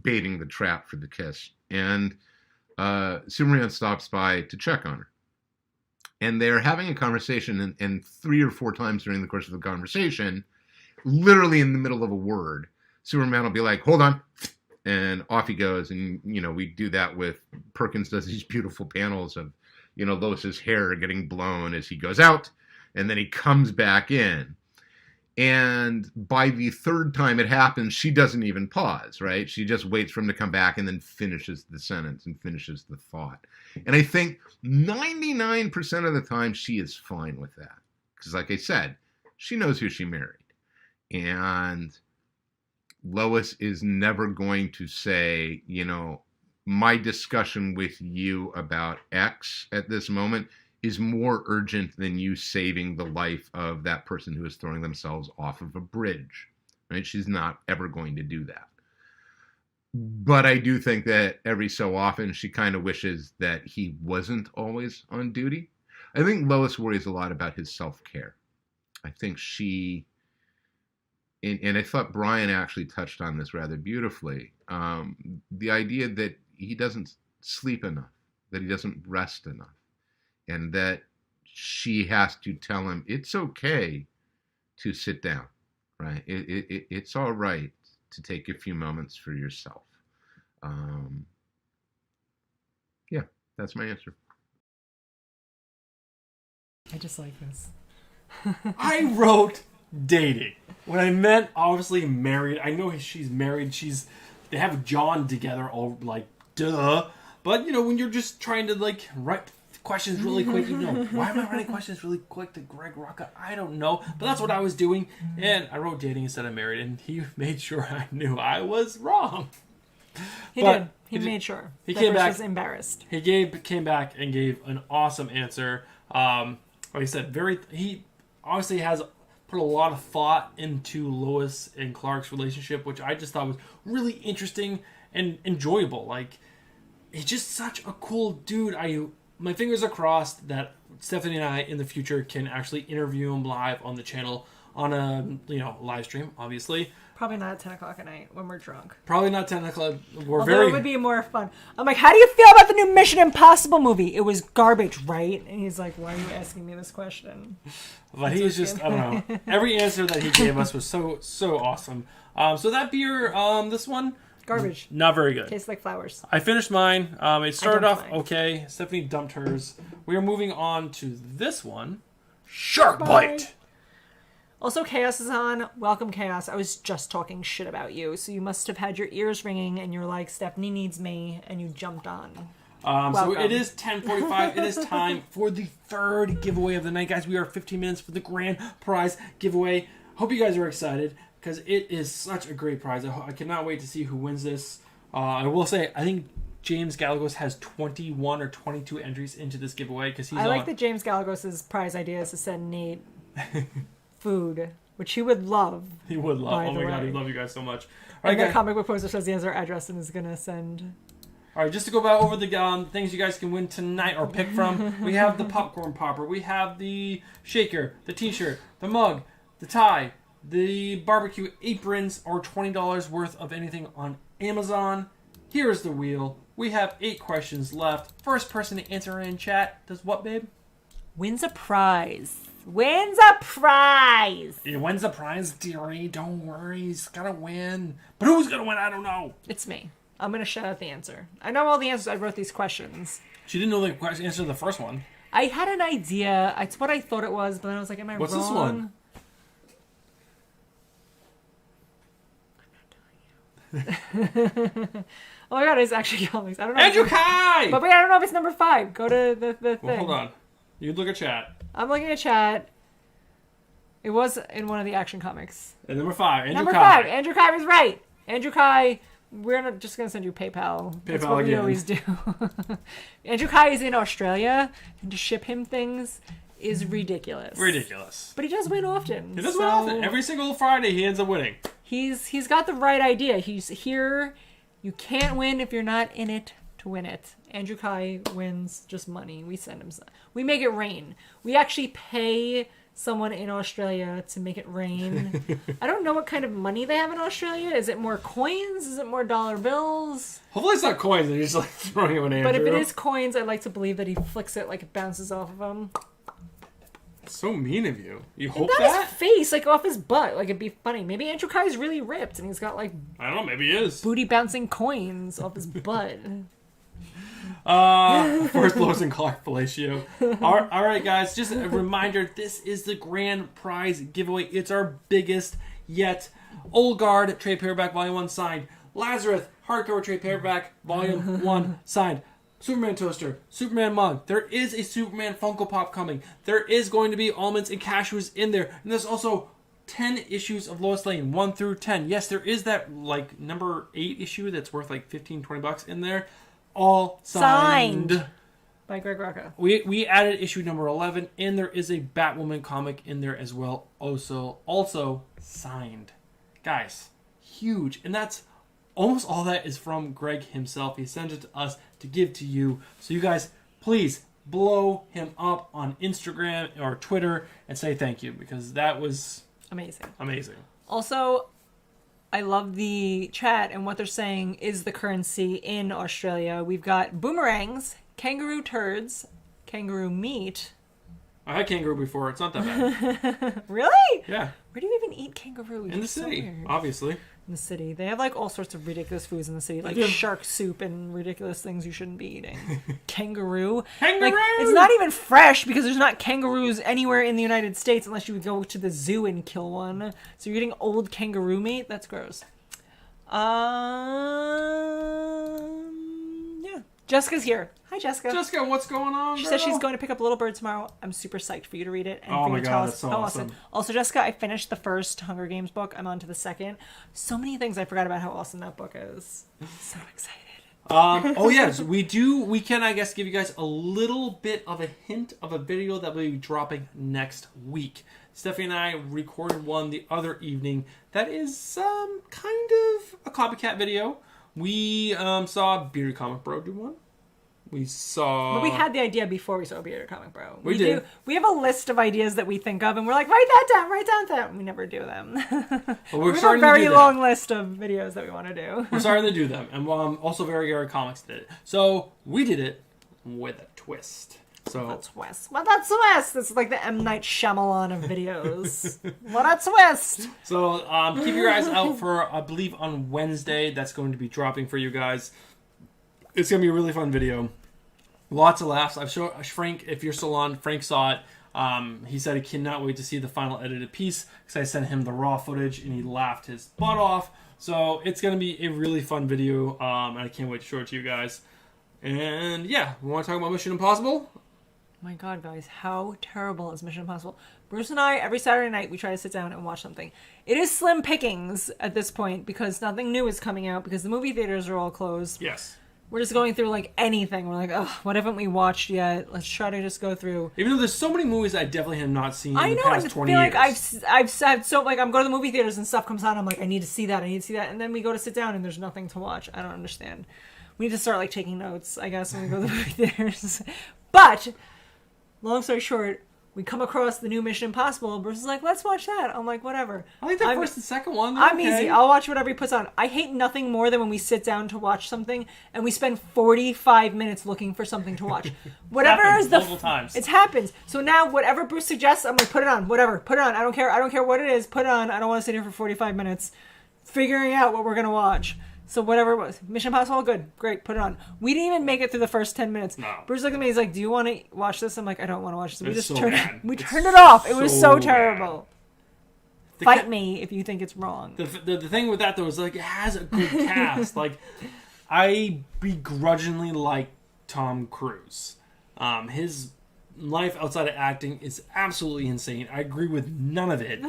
baiting the trap for the kiss. And Superman stops by to check on her. And they're having a conversation, and 3 or 4 times during the course of the conversation, literally in the middle of a word, Superman will be like, hold on, and off he goes. And, we do that with, Perkins does these beautiful panels of, Lois's hair getting blown as he goes out, and then he comes back in. And by the 3rd time it happens, she doesn't even pause, right? She just waits for him to come back and then finishes the sentence and finishes the thought. And I think 99% of the time she is fine with that. Because like I said, she knows who she married. And Lois is never going to say, my discussion with you about X at this moment is more urgent than you saving the life of that person who is throwing themselves off of a bridge. Right? She's not ever going to do that. But I do think that every so often she kind of wishes that he wasn't always on duty. I think Lois worries a lot about his self-care. I think she, and I thought Brian actually touched on this rather beautifully, the idea that he doesn't sleep enough, that he doesn't rest enough. And that she has to tell him it's okay to sit down, right? It's all right to take a few moments for yourself. Yeah, that's my answer. I just like this. I wrote dating. When I meant obviously married, I know she's married. They have John together. All like duh. But when you're just trying to write questions really quick, why am I writing questions really quick to Greg Rucka? I don't know, but that's what I was doing, and I wrote dating instead of married, and he made sure I knew I was wrong. He did. He made sure. He came back. Was embarrassed. He came back and gave an awesome answer. Like I said, he obviously has put a lot of thought into Lois and Clark's relationship, which I just thought was really interesting and enjoyable. He's just such a cool dude. My fingers are crossed that Stephanie and I in the future can actually interview him live on the channel on a live stream, obviously. Probably not at 10 o'clock at night when we're drunk. Probably not 10 o'clock. It would be more fun. I'm like, how do you feel about the new Mission Impossible movie? It was garbage, right? And he's like, why are you asking me this question? But he was just, I don't know. Every answer that he gave us was so awesome. So that beer, this one, Garbage. Not very good. Tastes like flowers. I finished mine. It started off mine. okay. Stephanie dumped hers. We are moving on to this one. Shark Bite. Also, Chaos is on. Welcome, Chaos. I was just talking shit about you, so you must have had your ears ringing, and you're like, Stephanie needs me, and you jumped on. So it is 10:45. It is time for the third giveaway of the night, guys. We are 15 minutes for the grand prize giveaway. Hope you guys are excited because it is such a great prize. I cannot wait to see who wins this. I will say, I think James Galagos has 21 or 22 entries into this giveaway because he's. I like that James Galagos' prize idea is to send Nate food, which he would love. He would love. Oh my god, he'd love you guys so much. All right, and the comic book poster says he has our address and is gonna send. All right, just to go back over the things you guys can win tonight or pick from, we have the popcorn popper, we have the shaker, the t-shirt, the mug, the tie, the barbecue aprons, or $20 worth of anything on Amazon. Here is the wheel. We have 8 questions left. First person to answer in chat does what, babe? Wins a prize. Wins a prize. He wins a prize, dearie. Don't worry. He's got to win. But who's going to win? I don't know. It's me. I'm going to shout out the answer. I know all the answers. I wrote these questions. She didn't know the answer to the first one. I had an idea. It's what I thought it was, but then I was like, am I wrong? What's this one? I'm not telling you. Oh my god, it's actually comics. I don't know. Andrew Kai! But wait, I don't know if it's number 5. Go to the thing. Well, hold on. You look at chat. I'm looking at chat. It was in one of the Action Comics. And number 5, Andrew Number Kai. 5, Andrew Kai was right. Andrew Kai, we're not just going to send you PayPal. That's what we always do. Andrew Kai is in Australia, and to ship him things is ridiculous. Ridiculous. But he does win often. He does win often. Every single Friday he ends up winning. He's got the right idea. He's here. You can't win if you're not in it to win it. Andrew Kai wins just money. We send him some. We make it rain. We actually pay someone in Australia to make it rain. I don't know what kind of money they have in Australia. Is it more coins? Is it more dollar bills? Hopefully it's not coins. They're just like throwing him an Andrew. But if it is coins, I like to believe that he flicks it like it bounces off of him. So mean of you. You hope Not that? his face, like off his butt. Like it'd be funny. Maybe Andrew Kai's really ripped and he's got like I don't know. Maybe he is. booty bouncing coins off his butt. First Lois and Clark Palacio. All right, guys. Just a reminder: this is the grand prize giveaway. It's our biggest yet. Old Guard trade paperback volume 1 signed. Lazarus hardcover trade paperback volume 1 signed. Superman toaster, Superman mug. There is a Superman Funko Pop coming. There is going to be almonds and cashews in there, and there's also 10 issues of Lois Lane, 1 through 10. Yes, there is that like number 8 issue that's worth like $15-20 in there. All signed by Greg Rucka. We added issue number 11, and there is a Batwoman comic in there as well. Also signed, guys. Huge, and that's almost all that is from Greg himself. He sent it to us to give to you. So you guys, please blow him up on Instagram or Twitter and say thank you because that was amazing. Also, I love the chat and what they're saying is the currency in Australia. We've got boomerangs, kangaroo turds, kangaroo meat. I had kangaroo before. It's not that bad. Really? Yeah. Where do you even eat kangaroo? In the city, obviously. In the city. They have like all sorts of ridiculous foods in the city, like shark soup and ridiculous things you shouldn't be eating. Kangaroo. Like, it's not even fresh because there's not kangaroos anywhere in the United States unless you would go to the zoo and kill one. So you're eating old kangaroo meat? That's gross. Yeah. Jessica's here. Hi, Jessica. Jessica, what's going on, She girl? says she's going to pick up Little Bird tomorrow. I'm super psyched for you to read it. And Oh for my you to God, tell that's us so how awesome. Also, Jessica, I finished the first Hunger Games book. I'm on to the second. So many things I forgot about how awesome that book is. So excited. We can, I guess, give you guys a little bit of a hint of a video that will be dropping next week. Stephanie and I recorded one the other evening that is kind of a copycat video. We saw Bearded Comic Bro do one. We saw... But we had the idea before we saw Bearded Comic Bro. We did. We have a list of ideas that we think of, and we're like, write that down. We never do them. But we have a very long list of videos that we want to do. We're starting to do them. And also Very Gary Comics did it. So we did it with a twist. So What a twist. What a twist. It's like the M. Night Shyamalan of videos. What a twist. So keep your eyes out for, I believe, on Wednesday. That's going to be dropping for you guys. It's going to be a really fun video. Lots of laughs. I'm sure Frank, if you're still on, Frank saw it. He said he cannot wait to see the final edited piece because I sent him the raw footage and he laughed his butt off. So it's going to be a really fun video, and I can't wait to show it to you guys. And yeah, we want to talk about Mission Impossible? My God, guys, how terrible is Mission Impossible? Bruce and I, every Saturday night, we try to sit down and watch something. It is slim pickings at this point because nothing new is coming out because the movie theaters are all closed. Yes. We're just going through like anything. We're like, ugh, what haven't we watched yet? Let's try to just go through. Even though there's so many movies I definitely have not seen I in know, the past I 20 feel years. like I've said so, like I'm going to the movie theaters and stuff comes on. I'm like, I need to see that. And then we go to sit down and there's nothing to watch. I don't understand. We need to start like taking notes, I guess, when we go to the movie theaters. But long story short, we come across the new Mission Impossible. Bruce is like, let's watch that. I'm like, whatever. I think the first and second one. I'm okay. easy. I'll watch whatever he puts on. I hate nothing more than when we sit down to watch something and we spend 45 minutes looking for something to watch. Whatever is the multiple times. It happens. So now whatever Bruce suggests, I'm like, put it on. Whatever. Put it on. I don't care. I don't care what it is. Put it on. I don't want to sit here for 45 minutes figuring out what we're going to watch. So whatever it was. Mission Impossible, good. Great, put it on. We didn't even make it through the first 10 minutes. No. Bruce looked at me, he's like, do you want to watch this? I'm like, I don't want to watch this. We It's just so turned bad. we turned it off. It was so bad. terrible. Fight me if you think it's wrong. The thing with that, though, is like, it has a good cast. Like, I begrudgingly like Tom Cruise. His life outside of acting is absolutely insane. I agree with none of it.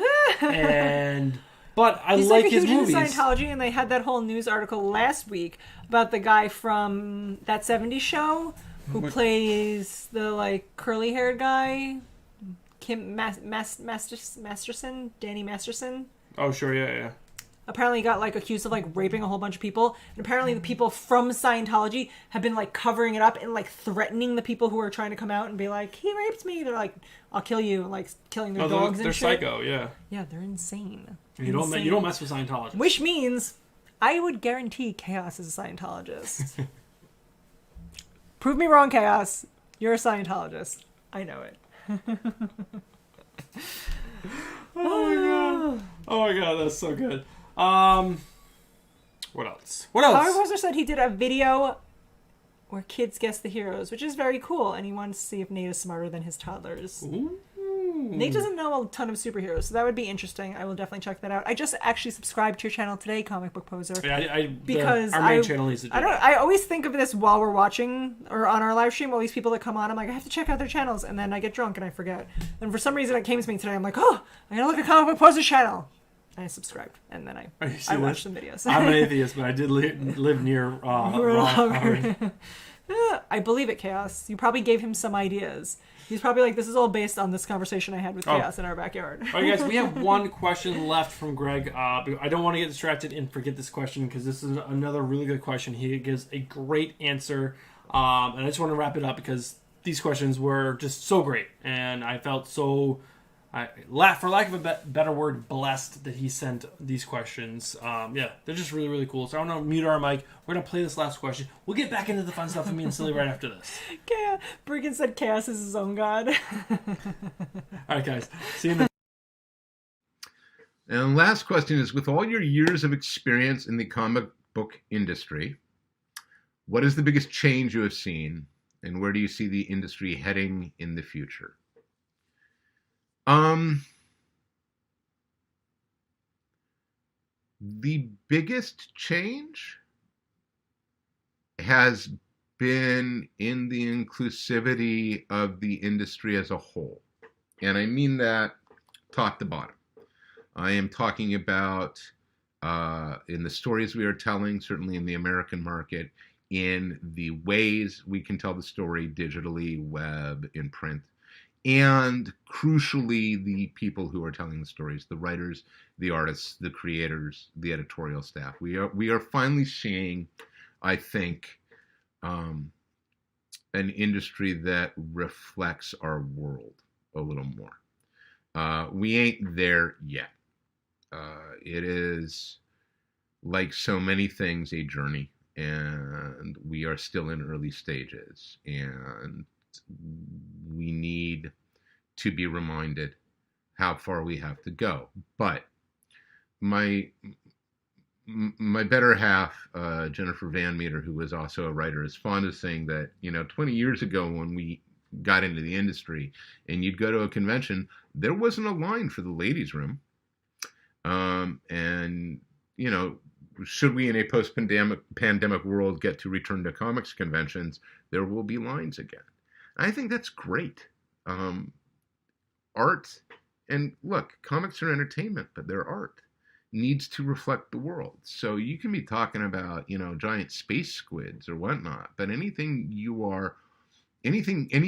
But I He's like like a his huge into movies. Scientology, and they had that whole news article last week about the guy from That 70s Show who plays the like curly-haired guy, Masterson, Danny Masterson. Oh, sure, yeah. Apparently got like accused of like raping a whole bunch of people, and apparently the people from Scientology have been like covering it up and like threatening the people who are trying to come out and be like, he raped me. They're like, I'll kill you, like killing their dogs and they're shit. psycho, yeah. Yeah, they're insane. You don't mess with Scientology. Which means I would guarantee Chaos is a Scientologist. Prove me wrong, Chaos. You're a Scientologist. I know it. Oh my god, that's so good. What else? Howard Foster said he did a video where kids guess the heroes, which is very cool, and he wanted to see if Nate is smarter than his toddlers. Ooh. Nate doesn't know a ton of superheroes, so that would be interesting. I will definitely check that out. I just actually subscribed to your channel today, Comic Book Poser. Yeah, because our main channel needs to do that. I always think of this while we're watching or on our live stream. All these people that come on, I'm like, I have to check out their channels, and then I get drunk and I forget. And for some reason, it came to me today. I'm like, oh, I gotta look at Comic Book Poser's channel. And I subscribed, and then I watched some videos. I'm an atheist, but I did live near Ron. I believe it, Chaos. You probably gave him some ideas. He's probably like, this is all based on this conversation I had with Chaos in our backyard. All right, guys, we have one question left from Greg. I don't want to get distracted and forget this question because this is another really good question. He gives a great answer, and I just want to wrap it up because these questions were just so great, and I felt so... for lack of a better word, blessed that he sent these questions. Yeah, they're just really, really cool. So I'm going to mute our mic. We're going to play this last question. We'll get back into the fun stuff with me and Silly right after this. Brigham said Chaos is his own god. All right, guys. See you in the... And last question is, with all your years of experience in the comic book industry, what is the biggest change you have seen, and where do you see the industry heading in the future? The biggest change has been in the inclusivity of the industry as a whole. And I mean that top to bottom. I am talking about in the stories we are telling, certainly in the American market, in the ways we can tell the story digitally, web, in print, and crucially, the people who are telling the stories, the writers, the artists, the creators, the editorial staff. We are finally seeing, I think, an industry that reflects our world a little more. We ain't there yet. It is, like so many things, a journey, and we are still in early stages. And we need to be reminded how far we have to go. But my better half, Jennifer Van Meter, who was also a writer, is fond of saying that, 20 years ago when we got into the industry and you'd go to a convention, there wasn't a line for the ladies' room. And, should we in a post-pandemic world get to return to comics conventions, there will be lines again. I think that's great. Art, and look, comics are entertainment, but they're art, needs to reflect the world. So you can be talking about, giant space squids or whatnot, but any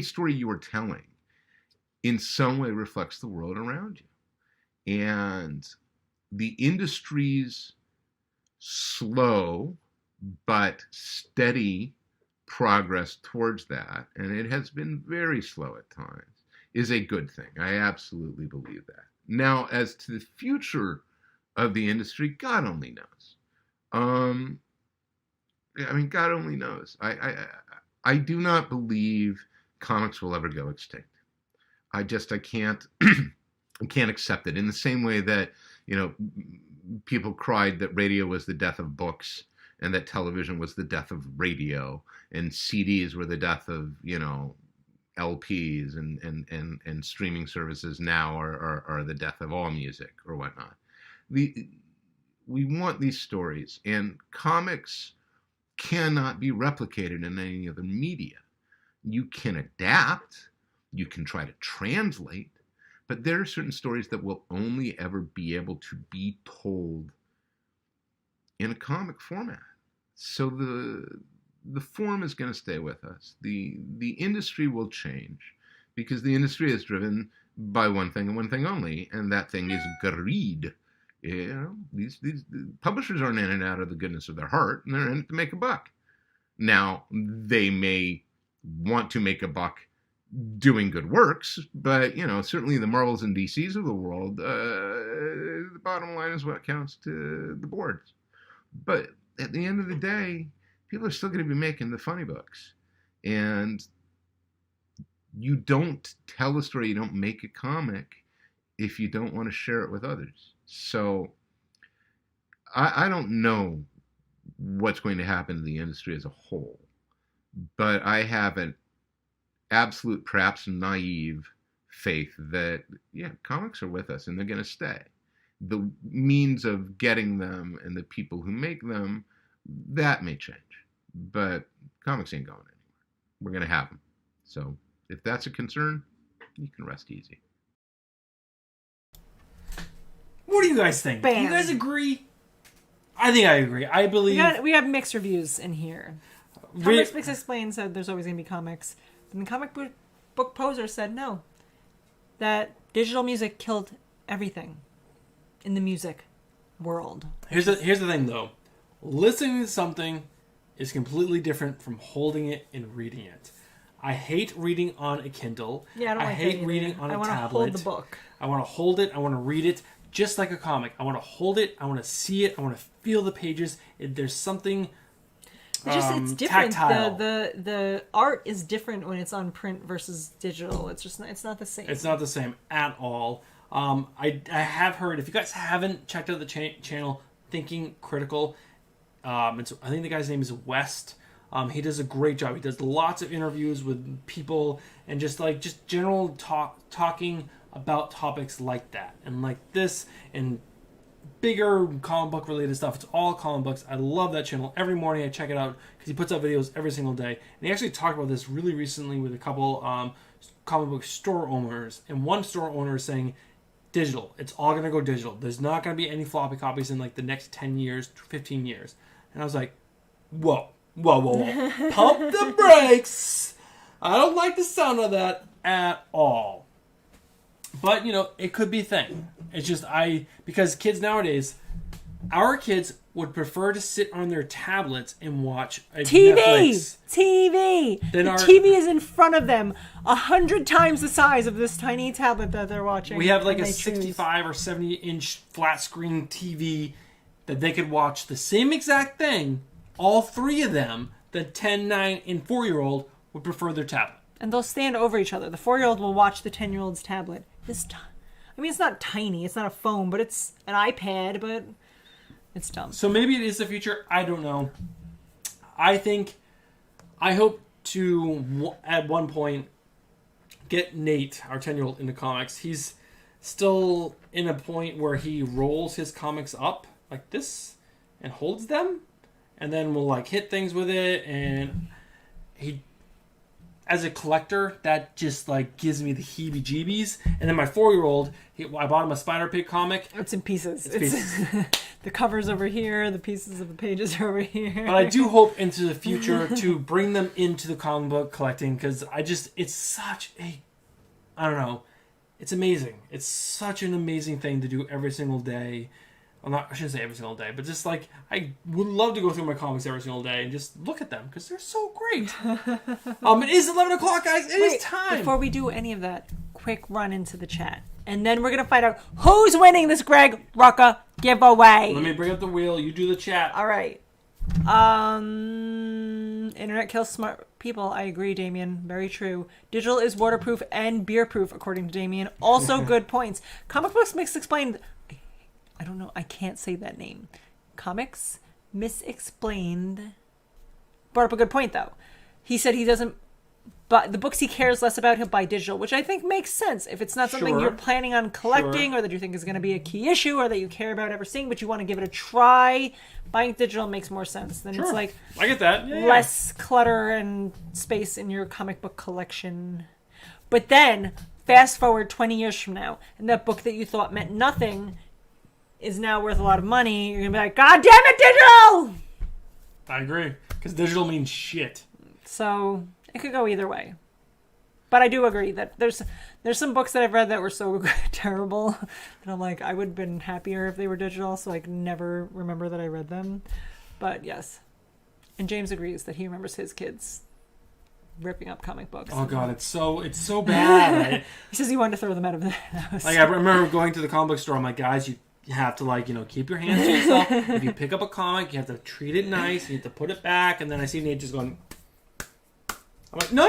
story you are telling in some way reflects the world around you. And the industry's slow but steady progress towards that, and it has been very slow at times, is a good thing. I absolutely believe that. Now, as to the future of the industry, God only knows. God only knows. I do not believe comics will ever go extinct. I can't I can't accept it. In the same way that, people cried that radio was the death of books and that television was the death of radio and CDs were the death of, LPs and streaming services now are the death of all music or whatnot. We want these stories, and comics cannot be replicated in any other media. You can adapt, you can try to translate, but there are certain stories that will only ever be able to be told in a comic format. So the form is going to stay with us. The industry will change because the industry is driven by one thing and one thing only, and that thing is greed. These publishers aren't in and out of the goodness of their heart, and they're in it to make a buck. Now, they may want to make a buck doing good works, but certainly the Marvels and DCs of the world, the bottom line is what counts to the boards. But at the end of the day, people are still going to be making the funny books, and you don't tell a story, you don't make a comic if you don't want to share it with others. So I don't know what's going to happen to the industry as a whole, but I have an absolute, perhaps naive faith that, comics are with us and they're going to stay. The means of getting them and the people who make them, that may change. But comics ain't going anywhere. We're going to have them. So if that's a concern, you can rest easy. What do you guys think? Bam. Do you guys agree? I think I agree. I believe... We have mixed reviews in here. Comics Mix Explained said there's always going to be comics. And the comic book poser said no. That digital music killed everything in the music world. Here's the thing, though. Listening to something is completely different from holding it and reading it. I hate reading on a Kindle. Yeah, I hate reading on a tablet. I want to hold the book. I want to hold it. I want to read it just like a comic. I want to hold it. I want to see it. I want to feel the pages. There's something it's different. Tactile. The art is different when it's on print versus digital. It's not the same. It's not the same at all. I have heard, if you guys haven't checked out the channel Thinking Critical, I think the guy's name is West. He does a great job. He does lots of interviews with people and just general talking about topics like that and like this and bigger comic book related stuff. It's all comic books. I love that channel. Every morning I check it out because he puts out videos every single day. And he actually talked about this really recently with a couple comic book store owners. And one store owner is saying, digital. It's all going to go digital. There's not going to be any floppy copies in like the next 10 years, 15 years. And I was like, whoa. Pump the brakes. I don't like the sound of that at all. But, it could be a thing. It's just because kids nowadays, our kids would prefer to sit on their tablets and watch a Netflix. TV. The TV is in front of them 100 times the size of this tiny tablet that they're watching. We have like a 65 or 70 inch flat screen TV that they could watch the same exact thing. All three of them, the 10, 9, and 4-year-old, would prefer their tablet. And they'll stand over each other. The 4-year-old will watch the 10-year-old's tablet. I mean, it's not tiny. It's not a phone, but it's an iPad, but it's dumb. So maybe it is the future. I don't know. I hope to, at one point, get Nate, our 10-year-old, into comics. He's still in a point where he rolls his comics up like this and holds them, and then will like hit things with it. And he, as a collector, that just like gives me the heebie-jeebies. And then my 4-year-old, I bought him a Spider-Pig comic. It's in pieces. The cover's over here. The pieces of the pages are over here. But I do hope into the future to bring them into the comic book collecting, because it's such a, I don't know, it's amazing. It's such an amazing thing to do every single day. I shouldn't say every single day, but just like, I would love to go through my comics every single day and just look at them, because they're so great. It is 11 o'clock, guys. It is time. Before we do any of that, quick run into the chat. And then we're going to find out who's winning this Greg Rucka giveaway. Let me bring up the wheel. You do the chat. All right. Internet kills smart people. I agree, Damien. Very true. Digital is waterproof and beer-proof, according to Damien. Also good points. Comic Books Misexplained. I don't know. I can't say that name. Comics Misexplained. Brought up a good point, though. He said he doesn't... But the books he cares less about, he'll buy digital, which I think makes sense. If it's not something you're planning on collecting or that you think is going to be a key issue or that you care about ever seeing, but you want to give it a try, buying digital makes more sense. Then it's like I get that. less clutter and space in your comic book collection. But then, fast forward 20 years from now, and that book that you thought meant nothing is now worth a lot of money. You're going to be like, God damn it, digital! I agree. Because digital means shit. So... it could go either way. But I do agree that there's some books that I've read that were so terrible that I'm like, I would have been happier if they were digital, so I can never remember that I read them. But yes. And James agrees that he remembers his kids ripping up comic books. Oh god, it's so bad. Right? He says he wanted to throw them out of the house. Like, I remember going to the comic book store, I'm like, guys, you have to, like, keep your hands to yourself. If you pick up a comic, you have to treat it nice, you have to put it back, and then I see Nate just going... I'm like, no.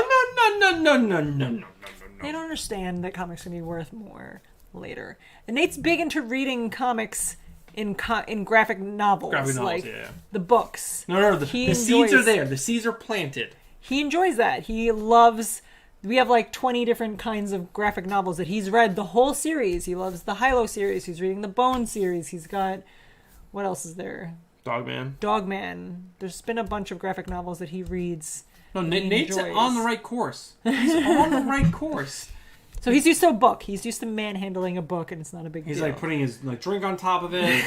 They don't understand that comics can be worth more later. And Nate's big into reading comics in graphic novels. Like the books. No, the seeds are there. The seeds are planted. He enjoys that. He loves... We have like 20 different kinds of graphic novels that he's read the whole series. He loves the Hilo series. He's reading the Bone series. He's got... What else is there? Dogman. There's been a bunch of graphic novels that he reads... No, Nate's on the right course. He's on the right course. So he's used to a book. He's used to manhandling a book, and it's not a big deal. He's like putting his drink on top of it.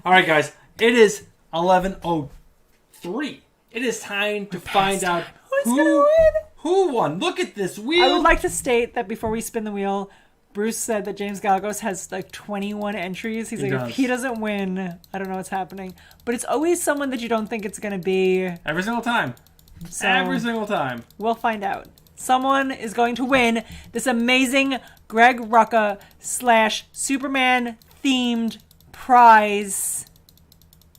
All right, guys. It is 11:03. It is time to find out who won. Look at this wheel. I would like to state that before we spin the wheel, Bruce said that James Galgos has like 21 entries. He's like, if he doesn't win, I don't know what's happening. But it's always someone that you don't think it's going to be. Every single time. Every single time. We'll find out. Someone is going to win this amazing Greg Rucka / Superman themed prize.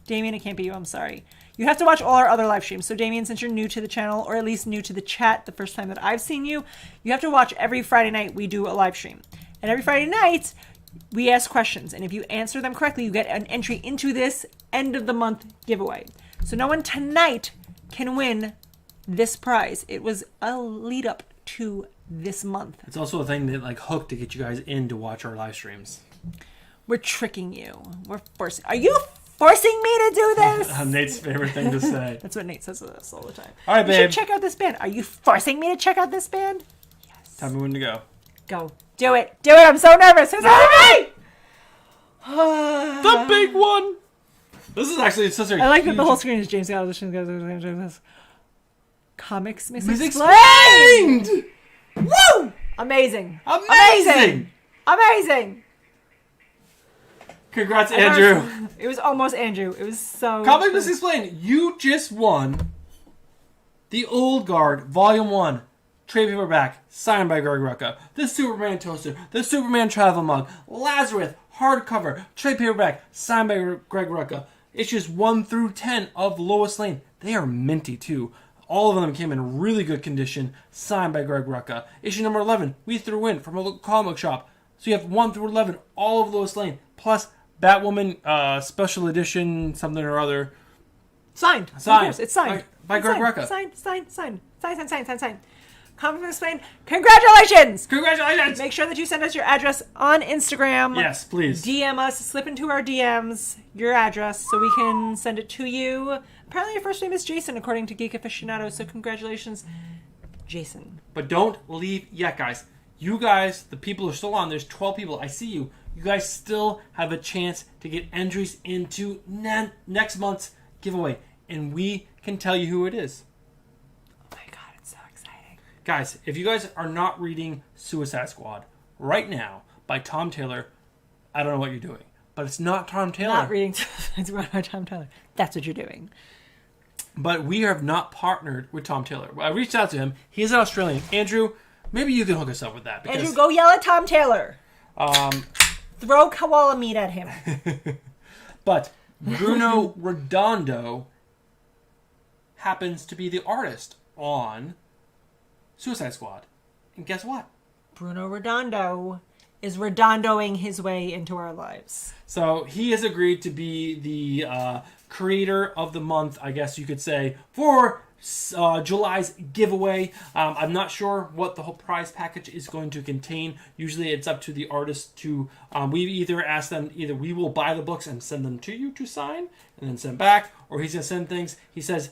Damien, it can't be you. I'm sorry. You have to watch all our other live streams. So Damien, since you're new to the channel, or at least new to the chat the first time that I've seen you, you have to watch every Friday night we do a live stream. And every Friday night, we ask questions. And if you answer them correctly, you get an entry into this end of the month giveaway. So no one tonight can win this prize. It was a lead up to this month. It's also a thing that like hooked to get you guys in to watch our live streams. We're tricking you. We're forcing. Are you forcing me to do this? Nate's favorite thing to say. That's what Nate says to us all the time. All right, babe. You should check out this band. Are you forcing me to check out this band? Yes. Tell me when to go. Go. Do it. Do it. I'm so nervous. Who's on me? The big one. This is actually such a I like that the whole screen is James Galgos. Comics Misexplained! Woo! Amazing. Congrats, Andrew. It was almost Andrew. It was so... Comics Misexplained. You just won the Old Guard Volume 1 trade paperback signed by Greg Rucka. The Superman toaster. The Superman travel mug. Lazarus hardcover trade paperback signed by Greg Rucka. Issues 1 through 10 of Lois Lane. They are minty too. All of them came in really good condition, signed by Greg Rucka. Issue number 11, we threw in from a local comic shop. So you have 1 through 11, all of Lois Lane, plus Batwoman special edition, something or other. Signed. It's signed. By Greg Rucka. Signed. Comic Book Explained. Congratulations! Congratulations! Make sure that you send us your address on Instagram. Yes, please. DM us, slip into our DMs your address so we can send it to you. Apparently your first name is Jason, according to Geek Aficionado, so congratulations, Jason. But don't leave yet, guys. You guys, the people who are still on, there's 12 people. I see you. You guys still have a chance to get entries into next month's giveaway. And we can tell you who it is. Oh my god, it's so exciting. Guys, if you guys are not reading Suicide Squad right now by Tom Taylor, I don't know what you're doing. But it's not Tom Taylor. Not reading Suicide Squad by Tom Taylor. That's what you're doing. But we have not partnered with Tom Taylor. I reached out to him. He's an Australian. Andrew, maybe you can hook us up with that. Andrew, go yell at Tom Taylor. Throw koala meat at him. But Bruno Redondo happens to be the artist on Suicide Squad. And guess what? Bruno Redondo is redondoing his way into our lives. So he has agreed to be the creator of the month, I guess you could say, for July's giveaway. I'm not sure what the whole prize package is going to contain. Usually it's up to the artist to, we either ask them, either we will buy the books and send them to you to sign and then send back, or he's going to send things. He says,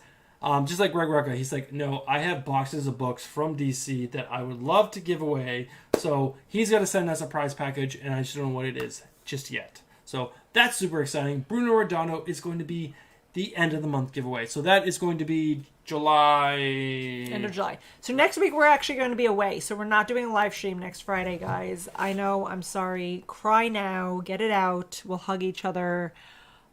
just like Greg Rucka, he's like, no, I have boxes of books from DC that I would love to give away. So he's going to send us a prize package, and I just don't know what it is just yet. So that's super exciting. Bruno Redondo is going to be the end of the month giveaway. So that is going to be July. End of July. So next week we're actually going to be away. So we're not doing a live stream next Friday, guys. I know, I'm sorry. Cry now. Get it out. We'll hug each other.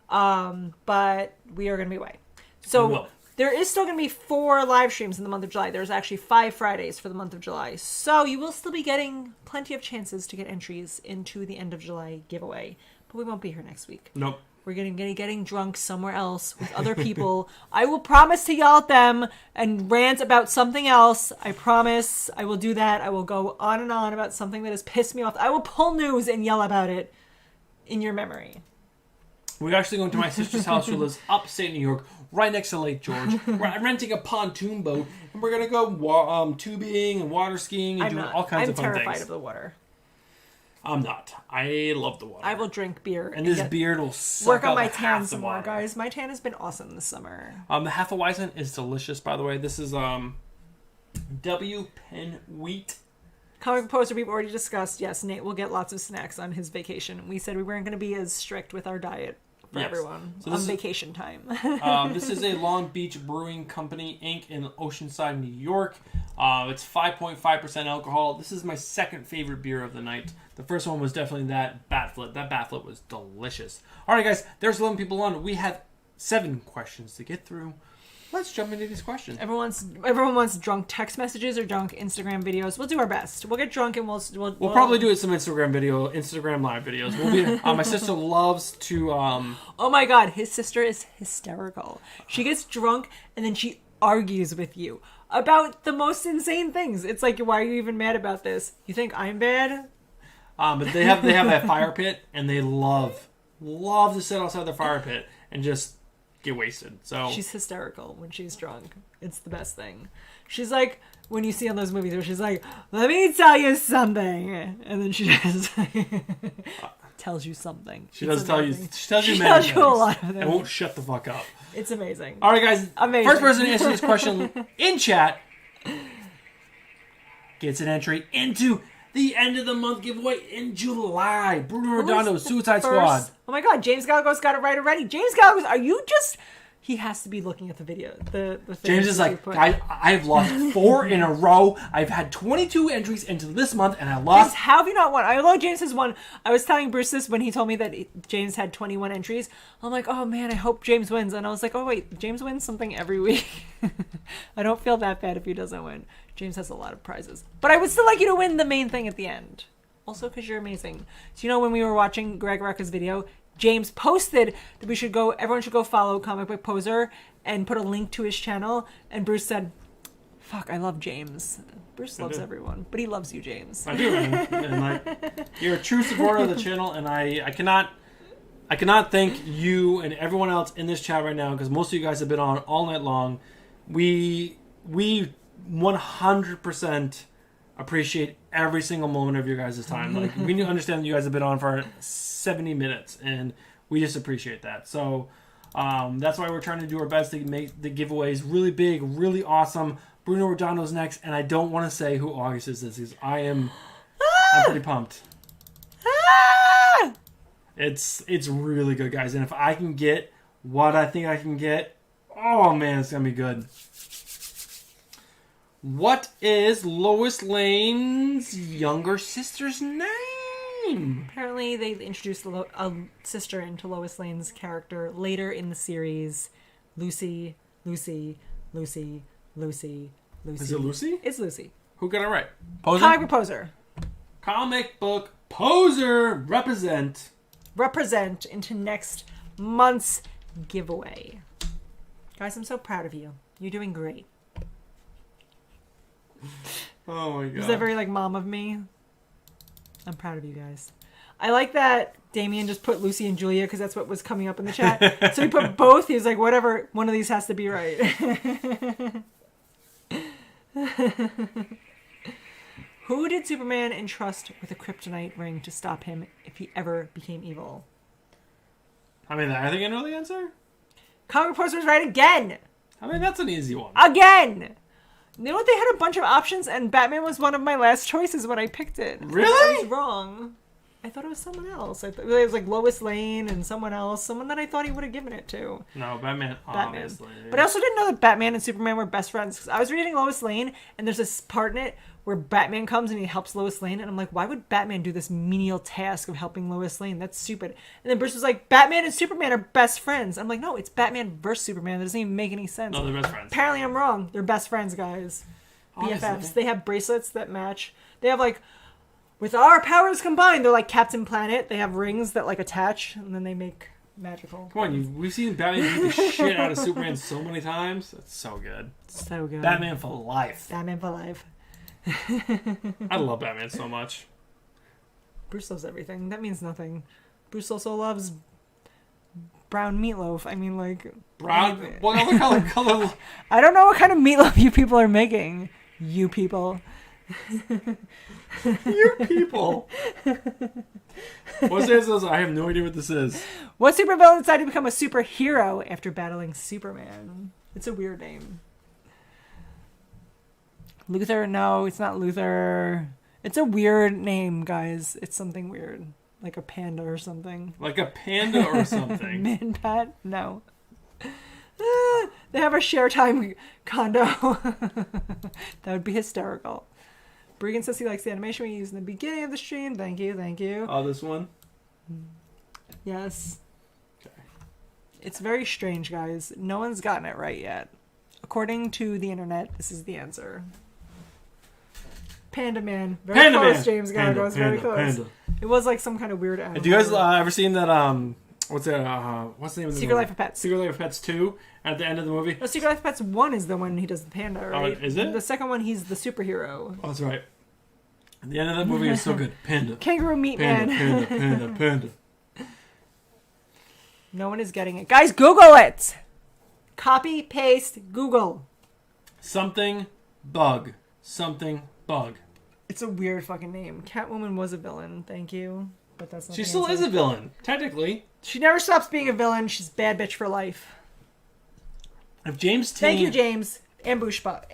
But we are going to be away. So there is still going to be 4 live streams in the month of July. There's actually 5 Fridays for the month of July. So you will still be getting plenty of chances to get entries into the end of July giveaway. But we won't be here next week. Nope. We're getting drunk somewhere else with other people. I will promise to yell at them and rant about something else. I promise I will do that. I will go on and on about something that has pissed me off. I will pull news and yell about it in your memory. We're actually going to my sister's house who lives upstate New York, right next to Lake George. We're renting a pontoon boat, and we're going to go tubing and water skiing and all kinds of fun things. I'm terrified of the water. I'm not. I love the water. I will drink beer. And this beard will suck work on up my tan half some the more, water. guys. My tan has been awesome this summer. The Hefeweizen is delicious, by the way. This is W. Penn wheat. Comic Poster we've already discussed. Yes, Nate will get lots of snacks on his vacation. We said we weren't going to be as strict with our diet for everyone on vacation time. This is a Long Beach Brewing Company, Inc. in Oceanside, New York. It's 5.5% alcohol. This is my second favorite beer of the night. The first one was definitely that Batflip. That Batflip was delicious. All right, guys, there's 11 people on. We have 7 questions to get through. Let's jump into these questions. Everyone wants drunk text messages or drunk Instagram videos. We'll do our best. We'll get drunk and we'll probably do some Instagram live videos. We'll be. My sister loves to. Oh my god, his sister is hysterical. She gets drunk and then she argues with you about the most insane things. It's like, why are you even mad about this? You think I'm bad? But they have that fire pit, and they love to sit outside the fire pit and just get wasted. So she's hysterical when she's drunk. It's the best thing. She's like when you see on those movies where she's like, "Let me tell you something," and then she just tells you something. She does tell you. She tells you many things. A lot of things. And won't shut the fuck up. It's amazing. All right, guys. Amazing. First person to answer this question in chat gets an entry into the end of the month giveaway in July. Bruno Redondo, Suicide Squad. Oh my god, James Gallagher's got it right already. James Gallagher, are you just... He has to be looking at the video. The James is like, guys, I've lost 4 in a row. I've had 22 entries into this month, and I lost... James, how have you not won? I know James has won. I was telling Bruce this when he told me that James had 21 entries. I'm like, oh man, I hope James wins. And I was like, oh wait, James wins something every week. I don't feel that bad if he doesn't win. James has a lot of prizes. But I would still like you to win the main thing at the end. Also because you're amazing. So you know when we were watching Greg Rucka's video, James posted that everyone should go follow Comic Book Poser and put a link to his channel. And Bruce said, Fuck, I love James. Bruce loves everyone, but he loves you, James. I do, and you're a true supporter of the channel, and I cannot thank you and everyone else in this chat right now, because most of you guys have been on all night long. We 100% appreciate every single moment of your guys' time. Like, we understand that you guys have been on for 70 minutes, and we just appreciate that. So that's why we're trying to do our best to make the giveaways really big, really awesome. Bruno Rodano's next, and I don't want to say who August is this because I'm pretty pumped. It's really good, guys, and if I can get what I think I can get, oh man, it's gonna be good. What is Lois Lane's younger sister's name? Apparently, they introduced a sister into Lois Lane's character later in the series. Lucy. Is it Lucy? It's Lucy. Who got it right? Poser? Comic book poser. Comic book poser represent into next month's giveaway. Guys, I'm so proud of you. You're doing great. Oh my god. Is that very like mom of me? I'm proud of you guys. I like that Damien just put Lucy and Julia because that's what was coming up in the chat. So he put both. He was like, whatever, one of these has to be right. Who did Superman entrust with a kryptonite ring to stop him if he ever became evil? I mean, I think I know the answer. Comic Poster was right again. I mean, that's an easy one. Again. You know what? They had a bunch of options, and Batman was one of my last choices when I picked it. Really? I was wrong. I thought it was someone else. I thought it was like Lois Lane and someone else. Someone that I thought he would have given it to. No, Batman. Obviously. But I also didn't know that Batman and Superman were best friends. Because I was reading Lois Lane, and there's this part in it where Batman comes and he helps Lois Lane. And I'm like, why would Batman do this menial task of helping Lois Lane? That's stupid. And then Bruce was like, Batman and Superman are best friends. I'm like, no, it's Batman versus Superman. That doesn't even make any sense. No, they're best friends. Apparently I'm wrong. They're best friends, guys. BFFs. They have bracelets that match. They have like, with our powers combined, they're like Captain Planet. They have rings that like attach, and then they make magical. Come on, we've seen Batman beat the shit out of Superman so many times. That's so good. So good. Batman for life. Batman for life. I love Batman so much. Bruce loves everything. That means nothing. Bruce also loves brown meatloaf. I mean, like... Brown? What other color? I don't know what kind of meatloaf you people are making. You people. You people. What's this? I have no idea what this is. What supervillain decided to become a superhero after battling Superman? It's a weird name. Luthor? No, it's not Luthor. It's a weird name, guys. It's something weird. Like a panda or something. Like a panda or something. Man-Bat? No. They have a share time condo. That would be hysterical. Bregan says he likes the animation we used in the beginning of the stream. Thank you, thank you. Oh, this one? Yes. Okay. It's very strange, guys. No one's gotten it right yet. According to the internet, this is the answer. Panda Man. Very Panda close, Man. James Gargoyle. Very close. Panda. It was like some kind of weird animal. Have you guys ever seen that, what's that, what's the name of the Secret movie? Life of Pets. Secret Life of Pets 2, at the end of the movie? No, Secret Life of Pets 1 is the one he does the panda, right? Is it? The second one, he's the superhero. Oh, that's right. At the end of that movie is so good. Panda. Kangaroo Meat Panda, Man. panda. No one is getting it. Guys, Google it! Copy, paste, Google. Something bug. It's a weird fucking name. Catwoman was a villain, thank you. But that's not She the still answer. is a villain, technically. She never stops being a villain. She's bad bitch for life. If James Tinian... Thank you, James. Ambush. If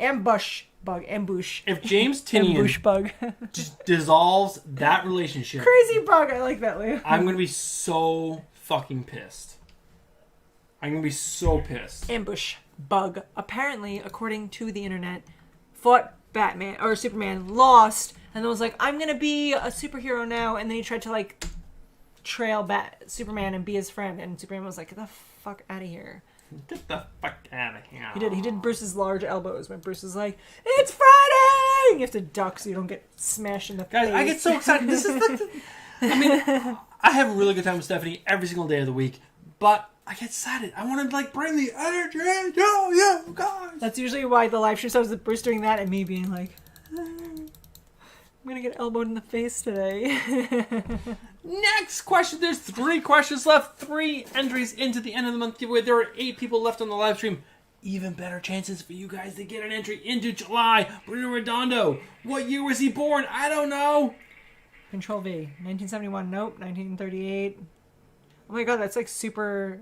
James Tinian Ambush bug. just dissolves that relationship, Crazy bug. I like that, Lou. I'm going to be so fucking pissed. I'm going to be so pissed. Ambush bug. Apparently, according to the internet, fought Batman or Superman, lost, and then was like, I'm gonna be a superhero now, and then he tried to like trail Superman and be his friend, and Superman was like, get the fuck out of here. Get the fuck out of here. He did Bruce's large elbows when Bruce was like, it's Friday! You have to duck so you don't get smashed in the face. Guys, I get so excited. This is I mean, I have a really good time with Stephanie every single day of the week, but I get excited. I want to like bring the energy to you guys. That's usually why the live stream starts with Bruce doing that and me being like, I'm gonna get elbowed in the face today. Next question. There's 3 questions left. 3 entries into the end of the month giveaway. There are 8 people left on the live stream. Even better chances for you guys to get an entry into July. Bruno Redondo. What year was he born? I don't know. Control V. 1971. Nope. 1938. Oh my god, that's like super.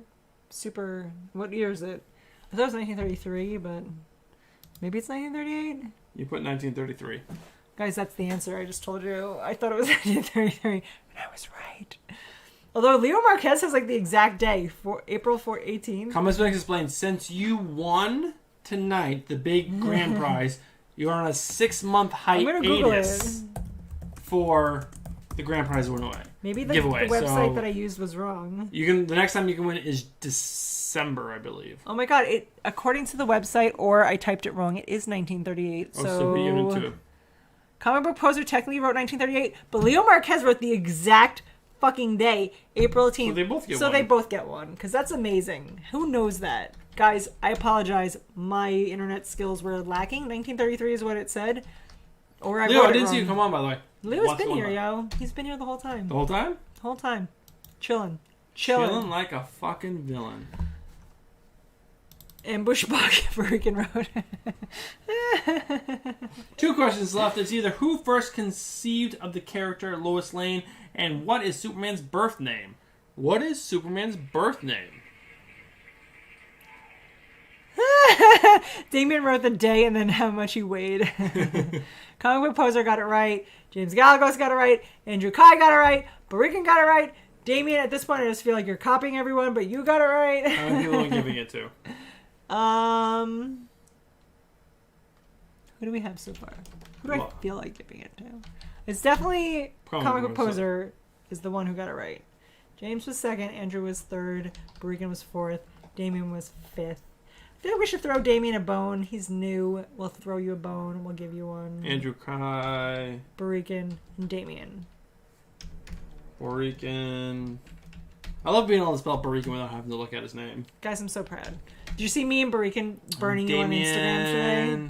What year is it? I thought it was 1933, but maybe it's 1938. You put 1933. Guys, that's the answer. I just told you. I thought it was 1933, and I was right. Although Leo Marquez has like the exact day, for April 18th. Comments Max explains, since you won tonight the big grand prize, you're on a 6-month hiatus for the grand prize went away. Maybe the giveaway. website that I used was wrong. You can. The next time you can win is December, I believe. Oh my god! It according to the website, or I typed it wrong. It is 1938. So be even too. Comic Book Poser technically wrote 1938, but Leo Marquez wrote the exact fucking day, April 18th. So they both get so one. They both get one, because that's amazing. Who knows that? Guys, I apologize. My internet skills were lacking. 1933 is what it said. Or I Leo, wrote I it didn't wrong. see you come on, by the way. Leo's been here, yo. He's been here the whole time. The whole time? The whole time. Chilling. Chilling like a fucking villain. Ambush bug for Rican Road. 2 questions left. It's either who first conceived of the character Lois Lane and what is Superman's birth name? What is Superman's birth name? Damien wrote the day and then how much he weighed. Comic Book Poser got it right. James Galagos got it right. Andrew Kai got it right. Barican got it right. Damien, at this point, I just feel like you're copying everyone, but you got it right. How many people are giving it to? Who do we have so far? Who do I feel like giving it to? It's definitely Comic Book Poser is the one who got it right. James was 2nd. Andrew was 3rd. Barican was 4th. Damien was 5th. I feel like we should throw Damien a bone. He's new. We'll throw you a bone. We'll give you one. Andrew Kai. Barican and Damien. Barican. I love being able to spell Barican without having to look at his name. Guys, I'm so proud. Did you see me and Barican burning you on Instagram today?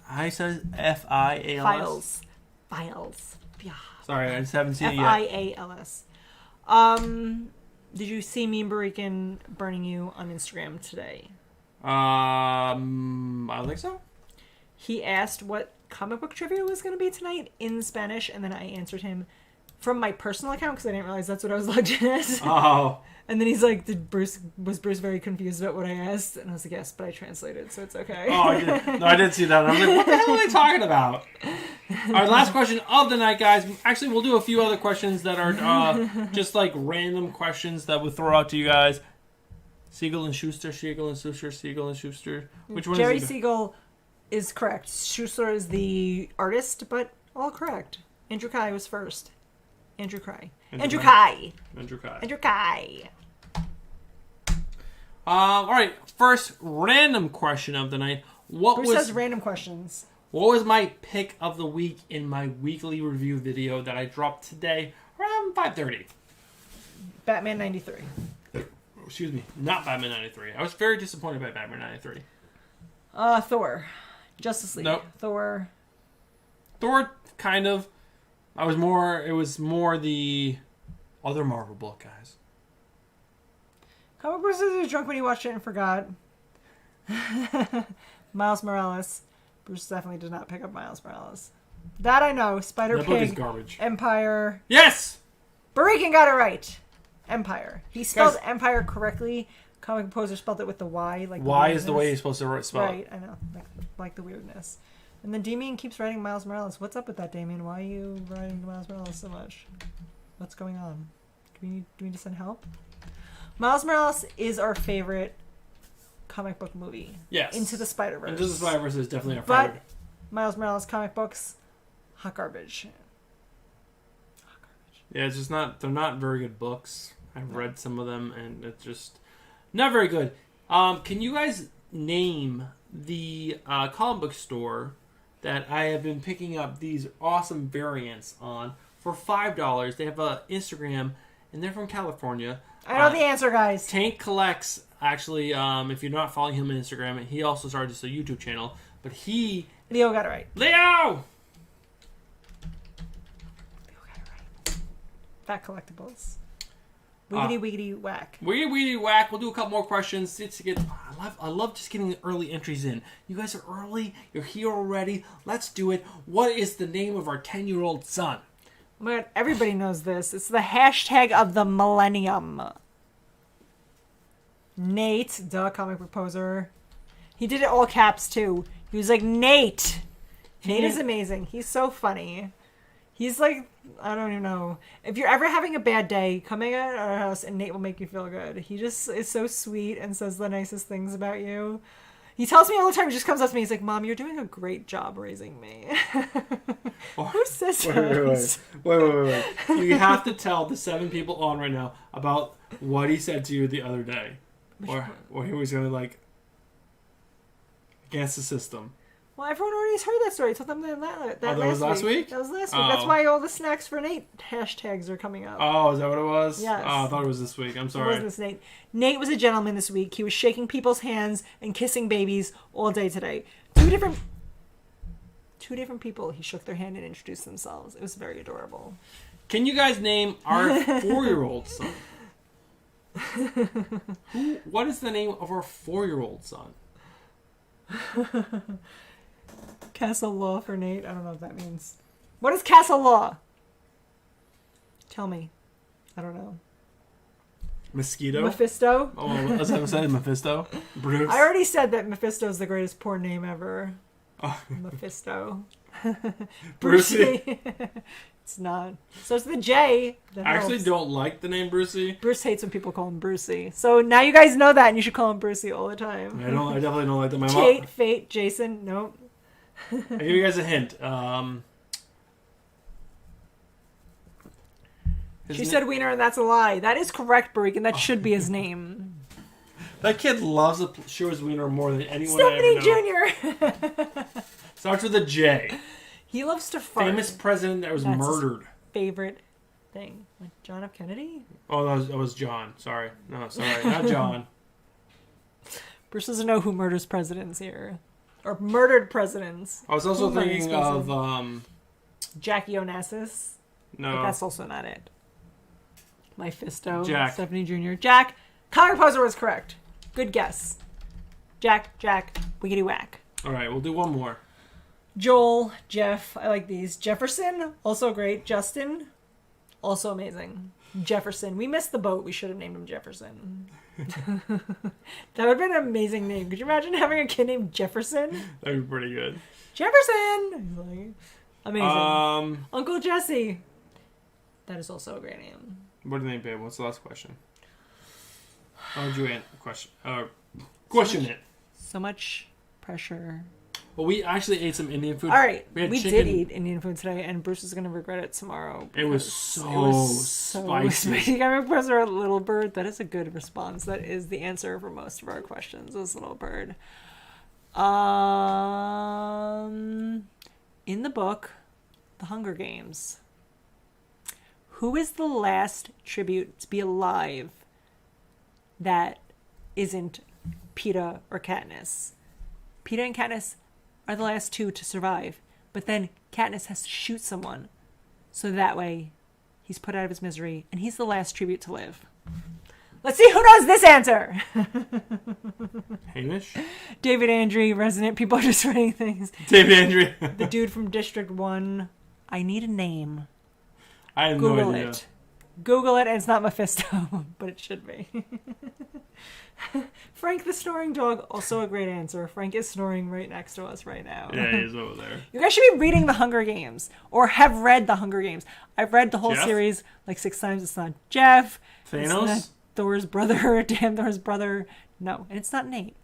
I said F-I-A-L-S. Files. Yeah. Sorry, I just haven't seen it yet. F-I-A-L-S. Did you see me and Barican burning you on Instagram today? I don't think so. He asked what comic book trivia was going to be tonight in Spanish, and then I answered him from my personal account because I didn't realize that's what I was logged in as. Oh. And then he's like, was Bruce very confused about what I asked? And I was like, yes, but I translated, so it's okay. Oh, I did see that. And I was like, what the hell are they talking about? Our last question of the night, guys. Actually, we'll do a few other questions that are just like random questions that we'll throw out to you guys. Siegel and Schuster, Siegel and Schuster, Siegel and Schuster. Which one Jerry is it? Siegel is correct. Schuster is the artist, but all correct. Andrew Kai was first. Andrew Kai. Andrew Kai. Andrew Kai. Andrew Kai. All right. First random question of the night. Bruce has random questions. What was my pick of the week in my weekly review video that I dropped today around 5:30? Batman 93. Excuse me, not Batman 93. I was very disappointed by Batman 93. Thor. Justice League. Nope. Thor, kind of. It was more the other Marvel book, guys. Comic Bruce was drunk when he watched it and forgot. Miles Morales. Bruce definitely did not pick up Miles Morales. That I know. Spider That book is Pig. garbage. Empire. Yes! Barican got it right. Empire. He spelled Guys, Empire correctly. Comic Poser spelled it with the Y. Like Y is the way you're supposed to spell it. Right, I know. Like the weirdness. And then Damien keeps writing Miles Morales. What's up with that, Damien? Why are you writing Miles Morales so much? What's going on? Do we need to send help? Miles Morales is our favorite comic book movie. Yes. Into the Spider-Verse. Into the Spider-Verse is definitely our But favorite. Miles Morales comic books, hot garbage. Yeah, it's just not. They're not very good books. I've read some of them, and it's just not very good. Can you guys name the comic book store that I have been picking up these awesome variants on for $5? They have an Instagram, and they're from California. I know the answer, guys. Tank Collects, actually, if you're not following him on Instagram, he also started just a YouTube channel. But Leo got it right. Leo got it right. Fat collectibles. Wiggity wiggity whack. Wiggity wiggity whack. We'll do a couple more questions. I love just getting the early entries in. You guys are early. You're here already. Let's do it. What is the name of our 10-year-old son? Oh my god, everybody knows this. It's the hashtag of the millennium. Nate, comic book poser. He did it all caps too. He was like, Nate. Nate is amazing. He's so funny. He's like, I don't even know. If you're ever having a bad day, come in at our house and Nate will make you feel good. He just is so sweet and says the nicest things about you. He tells me all the time, he just comes up to me, he's like, Mom, you're doing a great job raising me. Who says that? Wait. You have to tell the 7 people on right now about what he said to you the other day. Or he was going to like, against the system. Well, everyone already heard that story. I told them that was last week? That was last week. That's why all the Snacks for Nate hashtags are coming up. Oh, is that what it was? Yes. Oh, I thought it was this week. I'm sorry. It wasn't Nate. Nate was a gentleman this week. He was shaking people's hands and kissing babies all day today. Two different people. He shook their hand and introduced themselves. It was very adorable. Can you guys name our 4-year-old son? What is the name of our 4-year-old son? Castle Law for Nate. I don't know what that means. What is Castle Law? Tell me. I don't know. Mosquito? Mephisto? Oh, as I was saying, Mephisto? Bruce? I already said that Mephisto is the greatest porn name ever. Oh. Mephisto. Brucey? It's not. So it's the J. I actually don't like the name Brucey. Bruce hates when people call him Brucey. So now you guys know that and you should call him Brucey all the time. I definitely don't like that. My Kate, mom... Fate, Jason, nope. I'll give you guys a hint. She said Wiener, and that's a lie. That is correct, Barik, and that should be his name. That kid loves to show his wiener more than anyone I ever know. Stephanie Jr. Starts with a J. He loves to fart. Famous president that was murdered. His favorite thing. Like John F. Kennedy? Oh, that was John. Sorry. No, sorry. Not John. Bruce doesn't know who murders presidents here. Or murdered presidents. I was also thinking of... Jackie Onassis. No. But that's also not it. Mephisto. Jack. Stephanie Jr. Jack. Comic Poser was correct. Good guess. Jack, wiggity whack. Alright, we'll do one more. Joel, Jeff, I like these. Jefferson, also great. Justin, also amazing. Jefferson. We missed the boat. We should have named him Jefferson. That would have been an amazing name. Could you imagine having a kid named Jefferson? That would be pretty good. Jefferson! Amazing. Uncle Jesse. That is also a great name. What do you think, babe? What's the last question? How would you question it? So much pressure. Well, we actually ate some Indian food. All right, we did eat Indian food today, and Bruce is going to regret it tomorrow. It was so spicy. Comic Poser, a little bird. That is a good response. That is the answer for most of our questions. This little bird. In the book, The Hunger Games, who is the last tribute to be alive that isn't Peeta or Katniss? Peeta and Katniss are the last two to survive, but then Katniss has to shoot someone, so that way he's put out of his misery, and he's the last tribute to live. Let's see who knows this answer. Hamish? David Andre, resident. People are just writing things. David Andre. The dude from District 1. I need a name. I have Google no idea. it. Google it, and it's not Mephisto, but it should be. Frank the snoring dog, also a great answer. Frank is snoring right next to us right now. Yeah, he's over there. You guys should be reading The Hunger Games, or have read The Hunger Games. I've read the whole series like 6 times. It's not Jeff. Thanos? It's not Thor's brother. Damn Thor's brother. No, and it's not Nate.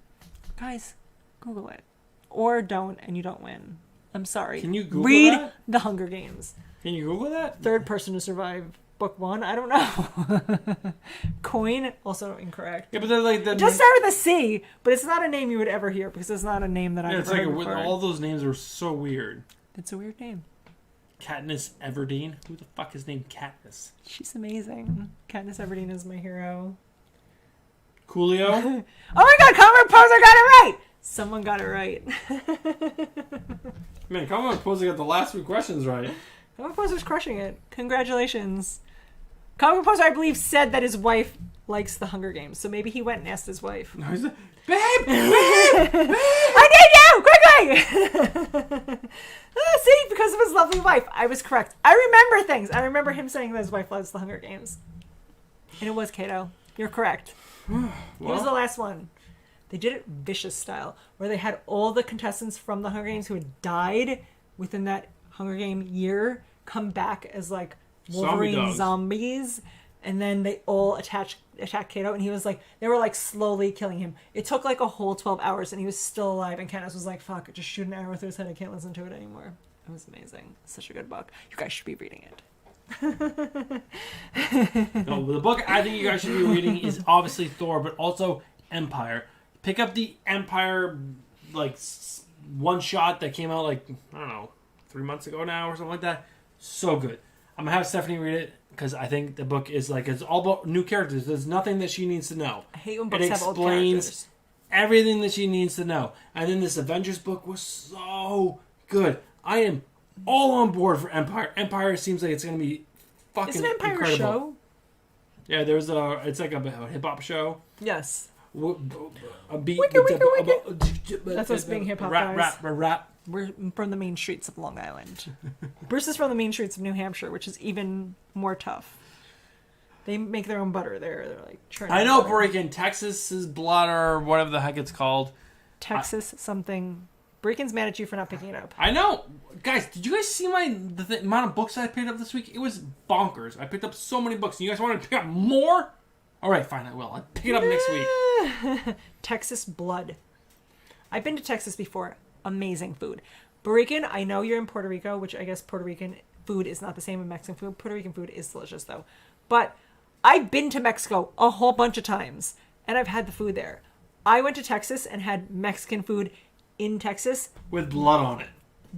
Guys, Google it. Or don't, and you don't win. I'm sorry. Can you Google Read that? The Hunger Games. Can you Google that? Third person to survive. Book 1? I don't know. Coin? Also incorrect. Yeah, but they're like... It does start with a C, but it's not a name you would ever hear because it's not a name that I've heard before. All those names are so weird. It's a weird name. Katniss Everdeen. Who the fuck is named Katniss? She's amazing. Katniss Everdeen is my hero. Coolio. Oh my god, Comic Poser got it right! Someone got it right. Man, Comic Poser got the last 3 questions right. Comic Poser's crushing it. Congratulations. Comic Poser, I believe, said that his wife likes the Hunger Games, so maybe he went and asked his wife. No, he's like, babe! I need you! Quickly! See, because of his lovely wife, I was correct. I remember things. I remember him saying that his wife loves the Hunger Games. And it was Kato. You're correct. He was the last one. They did it vicious style, where they had all the contestants from the Hunger Games who had died within that Hunger Game year come back as like Wolverine zombies, and then they all attack Kato, and he was like, they were like slowly killing him. It took like a whole 12 hours, and he was still alive, and Katniss was like, fuck, just shoot an arrow through his head, I can't listen to it anymore. It was amazing. Such a good book. You guys should be reading it. No, the book I think you guys should be reading is obviously Thor, but also Empire. Pick up the Empire like one shot that came out like, I don't know, 3 months ago now or something like that. So good. I'm gonna have Stephanie read it because I think the book is like, it's all about new characters. There's nothing that she needs to know. I hate when books have old characters. It explains everything that she needs to know. And then this Avengers book was so good. I am all on board for Empire. Empire seems like it's gonna be fucking Is it Empire incredible. Show? Yeah, it's like a hip hop show. Yes. A beat. That's us being hip hop guys. Rap. We're from the main streets of Long Island. Bruce is from the main streets of New Hampshire, which is even more tough. They make their own butter there. They're like churning. I know, butter. Breaking Texas's blood or whatever the heck it's called. Texas something. Breakin's mad at you for not picking it up. I know, guys. Did you guys see the amount of books I picked up this week? It was bonkers. I picked up so many books. And you guys want to pick up more? All right, fine. I will. I'll pick it up next week. Texas blood. I've been to Texas before. Amazing food. Breakin, I know you're in Puerto Rico, which I guess Puerto Rican food is not the same as Mexican food. Puerto Rican food is delicious though. But I've been to Mexico a whole bunch of times, and I've had the food there. I went to Texas and had Mexican food in Texas. With blood on it.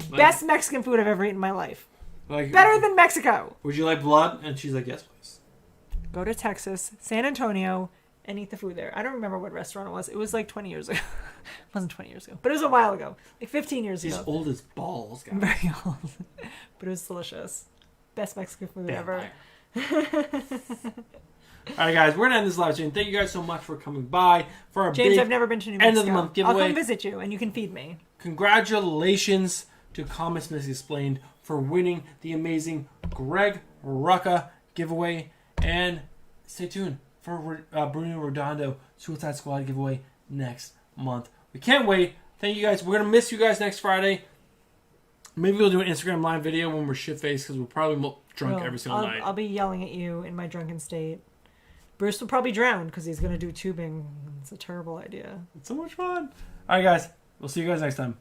Best Mexican food I've ever eaten in my life. Like, better than Mexico. Would you like blood? And she's like, yes, please. Go to Texas, San Antonio, and eat the food there. I don't remember what restaurant it was. It was like 20 years ago. It wasn't 20 years ago, but it was a while ago. Like 15 years ago. He's old as balls, guys. Very old. But it was delicious. Best Mexican food ever. All right, guys, we're going to end this live stream. Thank you guys so much for coming by for our James, big I've never been to New Mexico. end of the month giveaway. I'll come visit you, and you can feed me. Congratulations to Comics Misexplained for winning the amazing Greg Rucka giveaway. And stay tuned for Bruno Redondo Suicide Squad giveaway next month. We can't wait. Thank you guys. We're going to miss you guys next Friday. Maybe we'll do an Instagram live video when we're shit-faced because we're probably drunk every single night. I'll be yelling at you in my drunken state. Bruce will probably drown because he's going to do tubing. It's a terrible idea. It's so much fun. All right, guys. We'll see you guys next time.